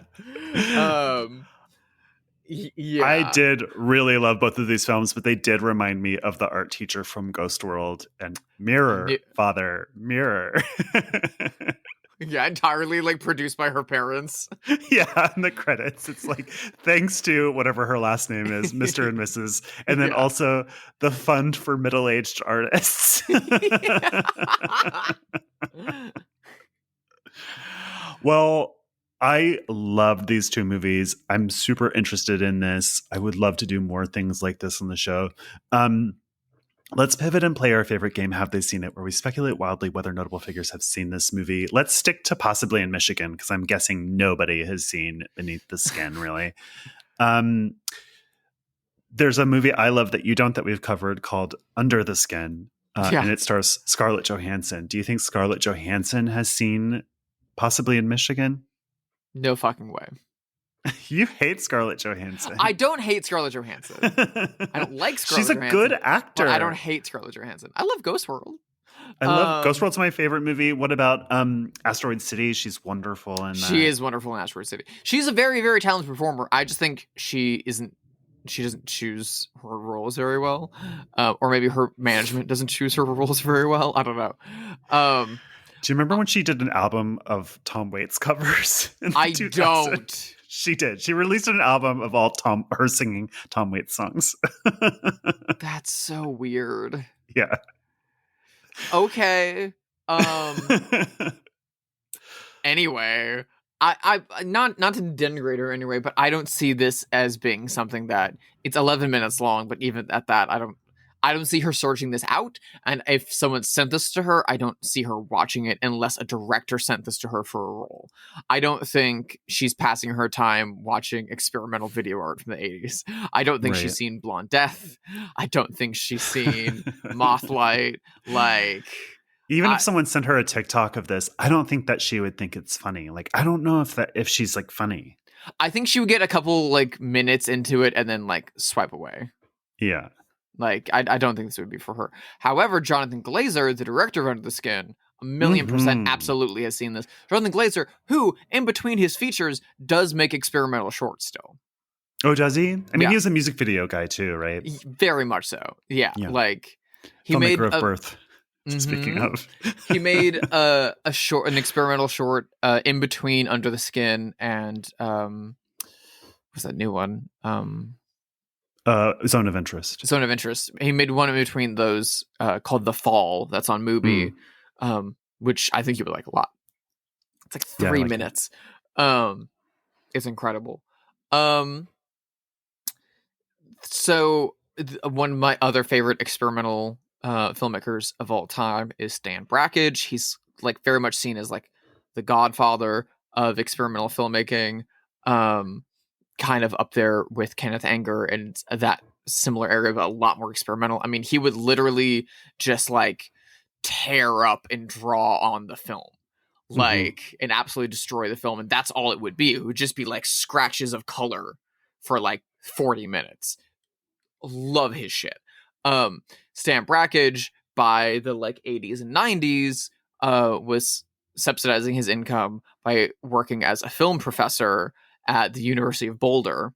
Yeah. I did really love both of these films, but they did remind me of the art teacher from Ghost World and Mirror, Father, Mirror. Yeah, entirely like produced by her parents. Yeah, in the credits, it's like, thanks to whatever her last name is, Mr. and Mrs. And then also the fund for middle-aged artists. Well, I loved these two movies. I'm super interested in this. I would love to do more things like this on the show. Let's pivot and play our favorite game, Have They Seen It?, where we speculate wildly whether notable figures have seen this movie. Let's stick to possibly in Michigan, because I'm guessing nobody has seen Beneath the Skin, really. There's a movie I love that you don't, that we've covered, called Under the Skin, and it stars Scarlett Johansson. Do you think Scarlett Johansson has seen Possibly in Michigan? No fucking way. You hate Scarlett Johansson. I don't hate Scarlett Johansson. I don't like Scarlett Johansson. She's a good actor. I don't hate Scarlett Johansson. I love Ghost World. I love Ghost World's my favorite movie. What about Asteroid City? She's wonderful in that. She is wonderful in Asteroid City. She's a very, very talented performer. I just think she doesn't choose her roles very well. Or maybe her management doesn't choose her roles very well. I don't know. Do you remember when she did an album of Tom Waits covers? I don't. She did. She released an album of all her singing Tom Waits songs. That's so weird. Yeah. Okay. Anyway, I not to denigrate her anyway, but I don't see this as being something that it's 11 minutes long. But even at that, I don't see her searching this out. And if someone sent this to her, I don't see her watching it unless a director sent this to her for a role. I don't think she's passing her time watching experimental video art from the 80s. I don't think she's seen Blonde Death. I don't think she's seen Mothlight. Like, even if someone sent her a TikTok of this, I don't think that she would think it's funny. Like, I don't know if she's like funny. I think she would get a couple like minutes into it and then like swipe away. Yeah. Like, I don't think this would be for her. However, Jonathan Glazer, the director of Under the Skin, 1,000,000% absolutely has seen this. Jonathan Glazer, who, in between his features, does make experimental shorts still. Oh, does he? I mean, he's a music video guy too, right? Very much so. Yeah. Like, he Filmmaker made of Birth. Speaking of. He made an experimental short in between Under the Skin and what's that new one? Zone of Interest. Zone of Interest. He made one in between those called The Fall. That's on Mubi, which I think you would like a lot. It's like 3 minutes. It's incredible. So one of my other favorite experimental filmmakers of all time is Stan Brakhage. He's like very much seen as like the godfather of experimental filmmaking. Kind of up there with Kenneth Anger and that similar area, but a lot more experimental. I mean, he would literally just like tear up and draw on the film, like, and absolutely destroy the film. And that's all it would be. It would just be like scratches of color for like 40 minutes. Love his shit. Stan Brakhage by the like 80s and 90s was subsidizing his income by working as a film professor at the University of Boulder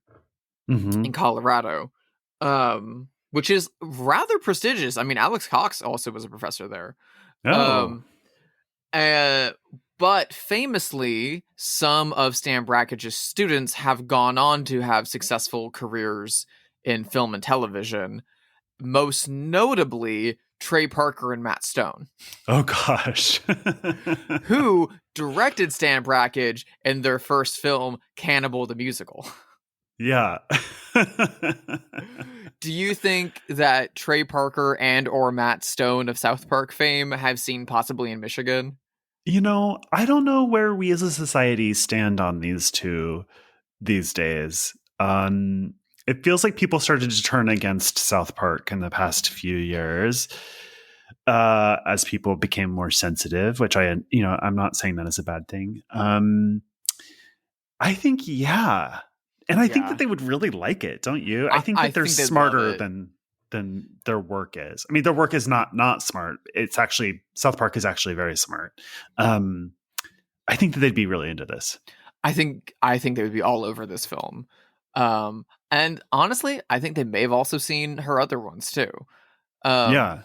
in Colorado, which is rather prestigious. I mean, Alex Cox also was a professor there. But famously, some of Stan Brakhage's students have gone on to have successful careers in film and television, most notably Trey Parker and Matt Stone, Oh gosh. who directed Stan Brakhage in their first film, Cannibal the Musical. Yeah. Do you think that Trey Parker and or Matt Stone of South Park fame have seen Possibly in Michigan? I don't know where we as a society stand on these two these days. It feels like people started to turn against South Park in the past few years as people became more sensitive, which I'm not saying that is a bad thing. I think, yeah. And I think that they would really like it, don't you? I think that they're smarter than their work is. I mean, their work is not smart. It's actually, South Park is actually very smart. I think that they'd be really into this. I think they would be all over this film. And honestly, I think they may have also seen her other ones too. Yeah.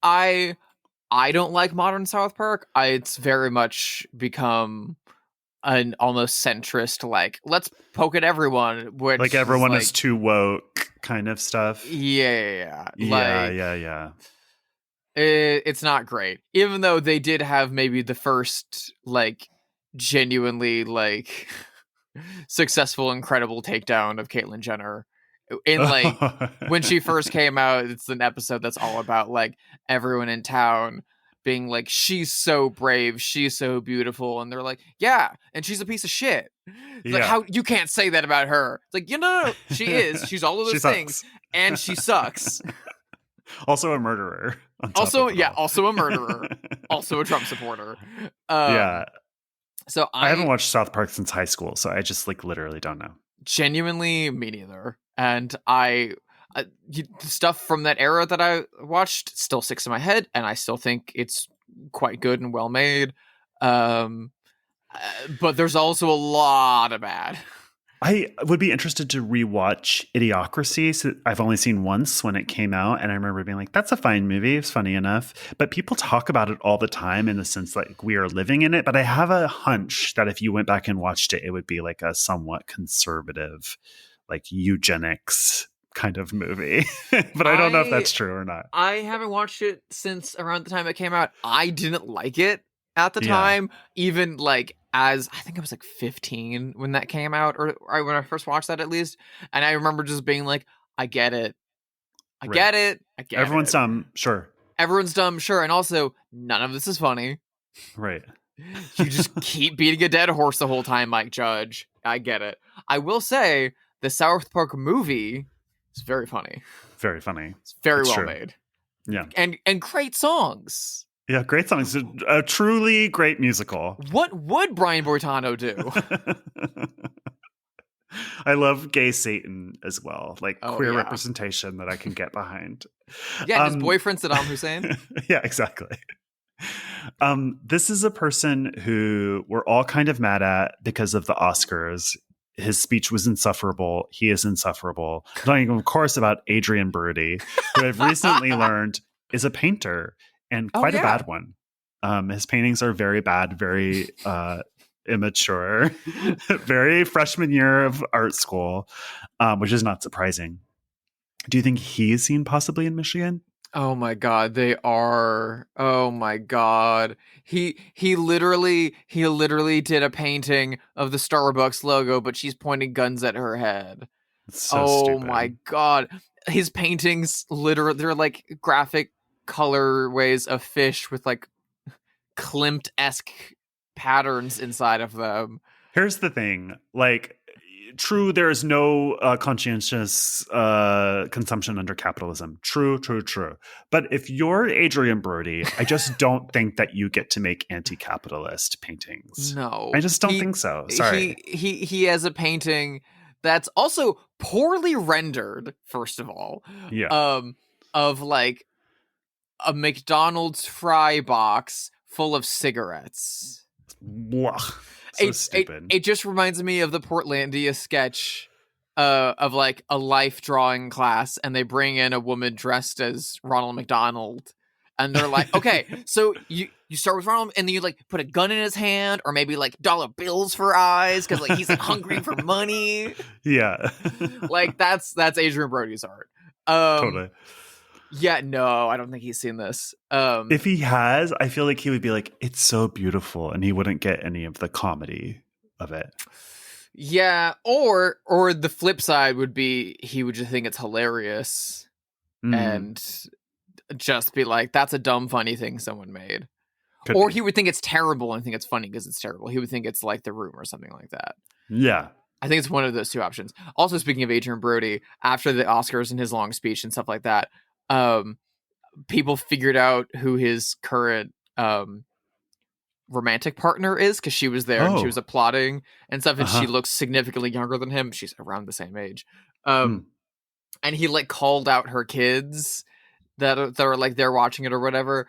I don't like modern South Park. It's very much become an almost centrist, like, let's poke at everyone, which like everyone is too woke kind of stuff. Yeah. Yeah. It's not great, even though they did have maybe the first like genuinely like successful, incredible takedown of Caitlyn Jenner in like when she first came out. It's an episode that's all about like everyone in town being like, she's so brave, she's so beautiful, and they're like, yeah, and she's a piece of shit. Like, how you can't say that about her? It's like, no, she is. She's all of those things, and she sucks. Also a murderer. Also a murderer. Also a Trump supporter. Yeah. So I haven't watched South Park since high school, so I just like literally don't know. Genuinely, me neither. And stuff from that era that I watched still sticks in my head, and I still think it's quite good and well made. But there's also a lot of bad. I would be interested to rewatch Idiocracy. So I've only seen once when it came out, and I remember being like, that's a fine movie. It's funny enough. But people talk about it all the time in the sense like we are living in it. But I have a hunch that if you went back and watched it, it would be like a somewhat conservative, like eugenics kind of movie. But I don't know if that's true or not. I haven't watched it since around the time it came out. I didn't like it at the time, even like as I think I was like 15 when that came out, or when I first watched that at least. And I remember just being like, I get it. I get it. Everyone's dumb. Sure. Everyone's dumb. Sure. And also none of this is funny. Right. You just keep beating a dead horse the whole time, Mike Judge. I get it. I will say the South Park movie is very funny. Very funny. It's very well made. Yeah. And great songs. Yeah, great songs. A truly great musical. What would Brian Boitano do? I love gay Satan as well. Like queer representation that I can get behind. Yeah, his boyfriend Saddam Hussein. Yeah, exactly. This is a person who we're all kind of mad at because of the Oscars. His speech was insufferable. He is insufferable. I'm talking, of course, about Adrian Brody, who I've recently learned is a painter. And quite a bad one. His paintings are very bad, very immature, very freshman year of art school, which is not surprising. Do you think he's seen Possibly in Michigan? Oh my God, they are. Oh my God. He literally did a painting of the Starbucks logo, but she's pointing guns at her head. So stupid. My God. His paintings literally, they're like graphic colorways of fish with like Klimt-esque patterns inside of them. Here's the thing, like, true, there is no conscientious consumption under capitalism. True. But if you're Adrian Brody, I just don't think that you get to make anti-capitalist paintings. No, I just don't think so. Sorry. He has a painting that's also poorly rendered. First of all, of like a McDonald's fry box full of cigarettes. So stupid. It just reminds me of the Portlandia sketch of like a life drawing class, and they bring in a woman dressed as Ronald McDonald, And they're like, okay, so you start with Ronald, and then you like put a gun in his hand, or maybe like dollar bills for eyes, because like he's like hungry for money. Yeah. Like that's Adrian Brody's art. Totally. Yeah, no, I don't think he's seen this. If he has, I feel like he would be like, it's so beautiful, and he wouldn't get any of the comedy of it. Yeah, or the flip side would be he would just think it's hilarious and just be like, that's a dumb, funny thing someone made. Or he would think it's terrible and think it's funny because it's terrible. He would think it's like The Room or something like that. Yeah. I think it's one of those two options. Also, speaking of Adrian Brody, after the Oscars and his long speech and stuff like that, people figured out who his current romantic partner is, because she was there and she was applauding and stuff, and she looks significantly younger than him. She's around the same age. And he like called out her kids that are like they're watching it or whatever.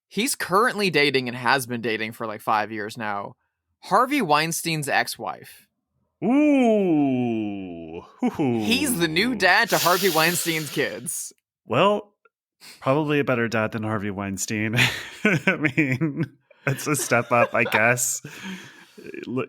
He's currently dating and has been dating for like 5 years now, Harvey Weinstein's ex-wife. Ooh. He's the new dad to Harvey Weinstein's kids. Well, probably a better dad than Harvey Weinstein. I mean, it's a step up, I guess.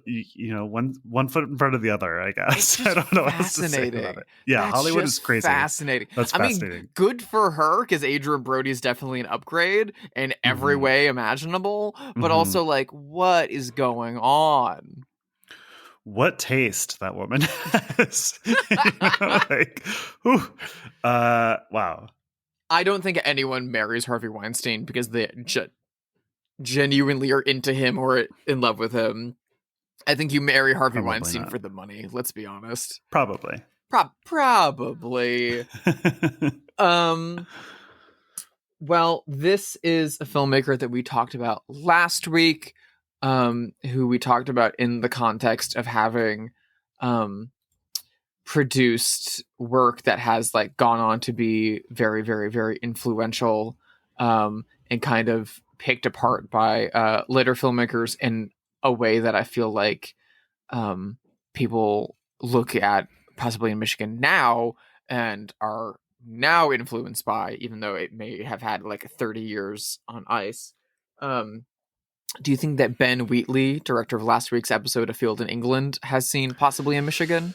You know, one foot in front of the other, I guess. I don't know what else to say about it. Yeah, That's Hollywood is crazy. Fascinating. That's fascinating. I mean, good for her, because Adrian Brody's definitely an upgrade in every way imaginable. But also, like, what is going on? What taste that woman has. Like, wow. I don't think anyone marries Harvey Weinstein because they genuinely are into him or in love with him. I think you marry Harvey Weinstein for the money. Let's be honest. Probably. Probably. Well, this is a filmmaker that we talked about last week, who we talked about in the context of having produced work that has like gone on to be very, very, very influential, and kind of picked apart by later filmmakers in a way that I feel like people look at possibly in Michigan now and are now influenced by, even though it may have had like 30 years on ice. Do you think that Ben Wheatley, director of last week's episode of Field in England, has seen possibly in Michigan?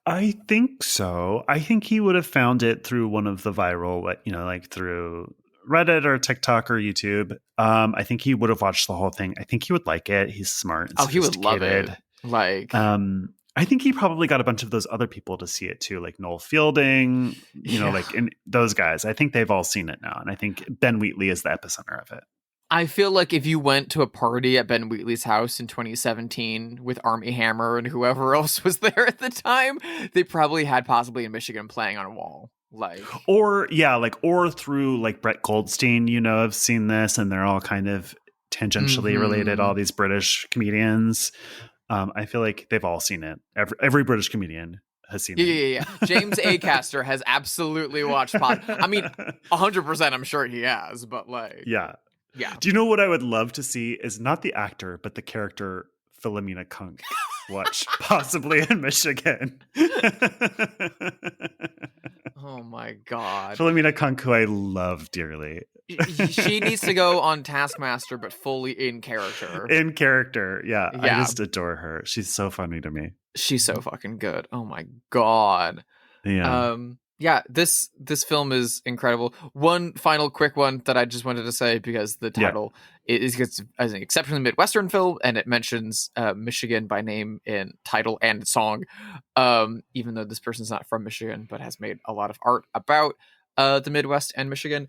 I think so. I think he would have found it through one of the viral, like through Reddit or TikTok or YouTube. I think he would have watched the whole thing. I think he would like it. He's smart and he would love it. Like, I think he probably got a bunch of those other people to see it too, like Noel Fielding, like in those guys. I think they've all seen it now. And I think Ben Wheatley is the epicenter of it. I feel like if you went to a party at Ben Wheatley's house in 2017 with Armie Hammer and whoever else was there at the time, they probably had possibly in Michigan playing on a wall. Or through like Brett Goldstein, I've seen this, and they're all kind of tangentially related, all these British comedians. I feel like they've all seen it. Every British comedian has seen it. Yeah. James Acaster has absolutely watched Pod. I mean, 100% I'm sure he has, but like... Yeah. Yeah. Do you know what I would love to see is not the actor, but the character Philomena Kunk watch possibly in Michigan. Oh my God. Philomena Kunk, who I love dearly. She needs to go on Taskmaster, but fully in character. In character, yeah. I just adore her. She's so funny to me. She's so fucking good. Oh my God. Yeah. Yeah, this film is incredible. One final quick one that I just wanted to say, because the title is as an exceptionally Midwestern film, and it mentions Michigan by name in title and song, even though this person's not from Michigan but has made a lot of art about the Midwest and Michigan,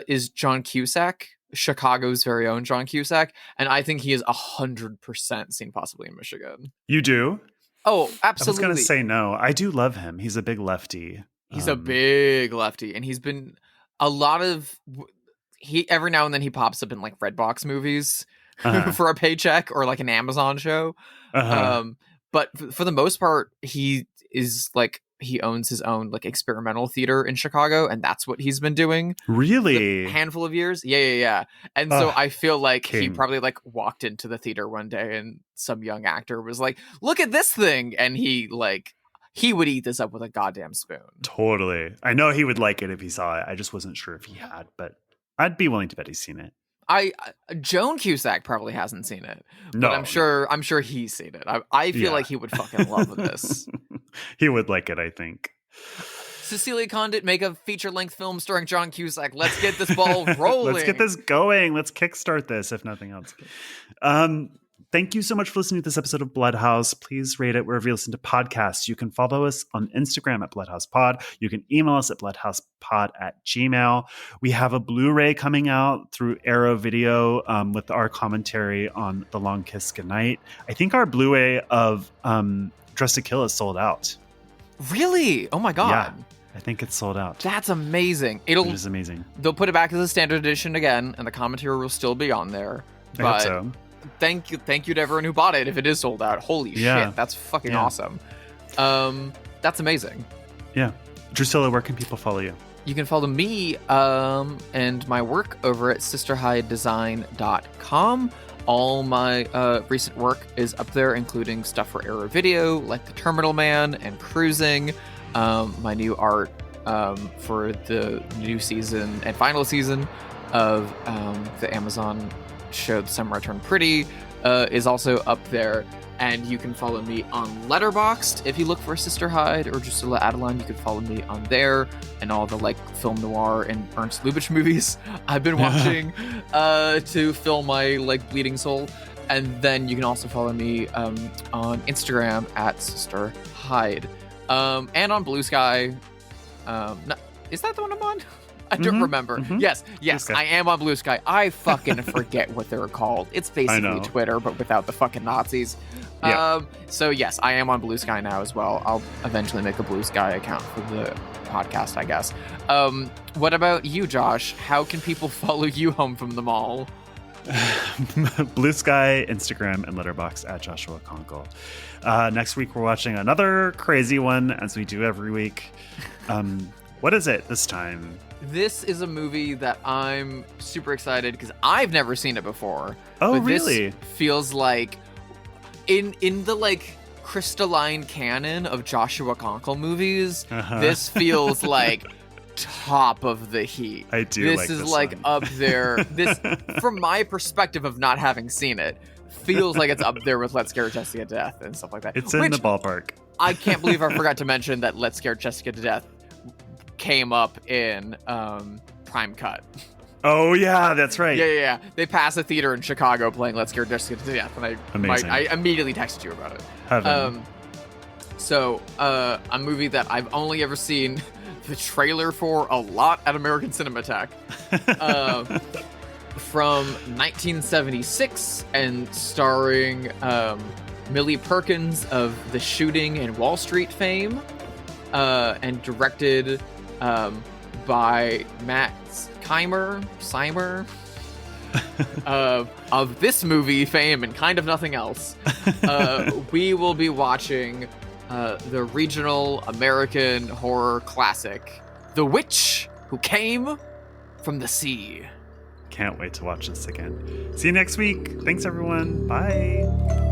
is John Cusack, Chicago's very own John Cusack, and I think he is 100% seen possibly in Michigan. You do? Oh, absolutely. I was going to say no. I do love him. He's a big lefty. He's a big lefty, and he's been a lot of... every now and then he pops up in like Redbox movies for a paycheck or like an Amazon show. But for the most part, he is like... He owns his own like experimental theater in Chicago, and that's what he's been doing. Really? A handful of years. Yeah. And so I feel like he probably like walked into the theater one day and some young actor was like, "Look at this thing," and he he would eat this up with a goddamn spoon. Totally. I know he would like it if he saw it. I just wasn't sure if he had, but I'd be willing to bet he's seen it. Joan Cusack probably hasn't seen it, but No, I'm sure he's seen it. I feel like he would fucking love this. He would like it, I think. Cecilia Condit, make a feature-length film starring John Cusack. Let's get this ball rolling. Let's get this going. Let's kickstart this, if nothing else. Thank you so much for listening to this episode of Bloodhaus. Please rate it wherever you listen to podcasts. You can follow us on Instagram at BloodhousePod. You can email us at bloodhousepod@gmail.com. We have a Blu-ray coming out through Arrow Video with our commentary on The Long Kiss Goodnight. I think our Blu-ray of Dress to Kill is sold out. Really? Oh my God. Yeah, I think it's sold out. That's amazing. It is amazing. They'll put it back as a standard edition again, and the commentary will still be on there. I hope so. Thank you to everyone who bought it if it is sold out. Holy shit, that's fucking awesome. That's amazing. Yeah. Drusilla, where can people follow you? You can follow me and my work over at sisterhidedesign.com. All my recent work is up there, including stuff for Arrow Video, like The Terminal Man and Cruising. My new art for the new season and final season of the Amazon show The Summer I Turned Pretty is also up there. And you can follow me on Letterboxd. If you look for Sister Hyde or Drusilla Adeline, you can follow me on there, and all the like film noir and Ernst Lubitsch movies I've been watching to fill my like bleeding soul. And then you can also follow me on Instagram at Sister Hyde, and on Blue Sky. Is that the one I'm on? I don't remember. Yes, I am on Blue Sky. I fucking forget what they're called. It's basically Twitter, but without the fucking Nazis. Yeah. So yes, I am on Blue Sky now as well. I'll eventually make a Blue Sky account for the podcast, I guess. What about you, Josh? How can people follow you home from the mall? Blue Sky, Instagram, and Letterboxd at Joshua Conkel. Next week, we're watching another crazy one, as we do every week. What is it this time? This is a movie that I'm super excited because I've never seen it before. Oh, but really? This feels like in the like crystalline canon of Joshua Conkel movies. This feels like top of the heat. I do. This is like one. Up there. This, from my perspective of not having seen it, feels like it's up there with Let's Scare Jessica to Death and stuff like that. It's in the ballpark. I can't believe I forgot to mention that Let's Scare Jessica to Death came up in Prime Cut. Oh yeah, that's right. Yeah. They passed a theater in Chicago playing Let's Scare Jessica to Death, and I immediately texted you about it. So a movie that I've only ever seen the trailer for a lot at American Cinematheque. From 1976 and starring Millie Perkins of The Shooting and Wall Street fame, and directed by Matt Seimer of this movie fame and kind of nothing else. We will be watching the regional American horror classic, The Witch Who Came from the Sea. Can't wait to watch this again. See you next week. Thanks, everyone. Bye.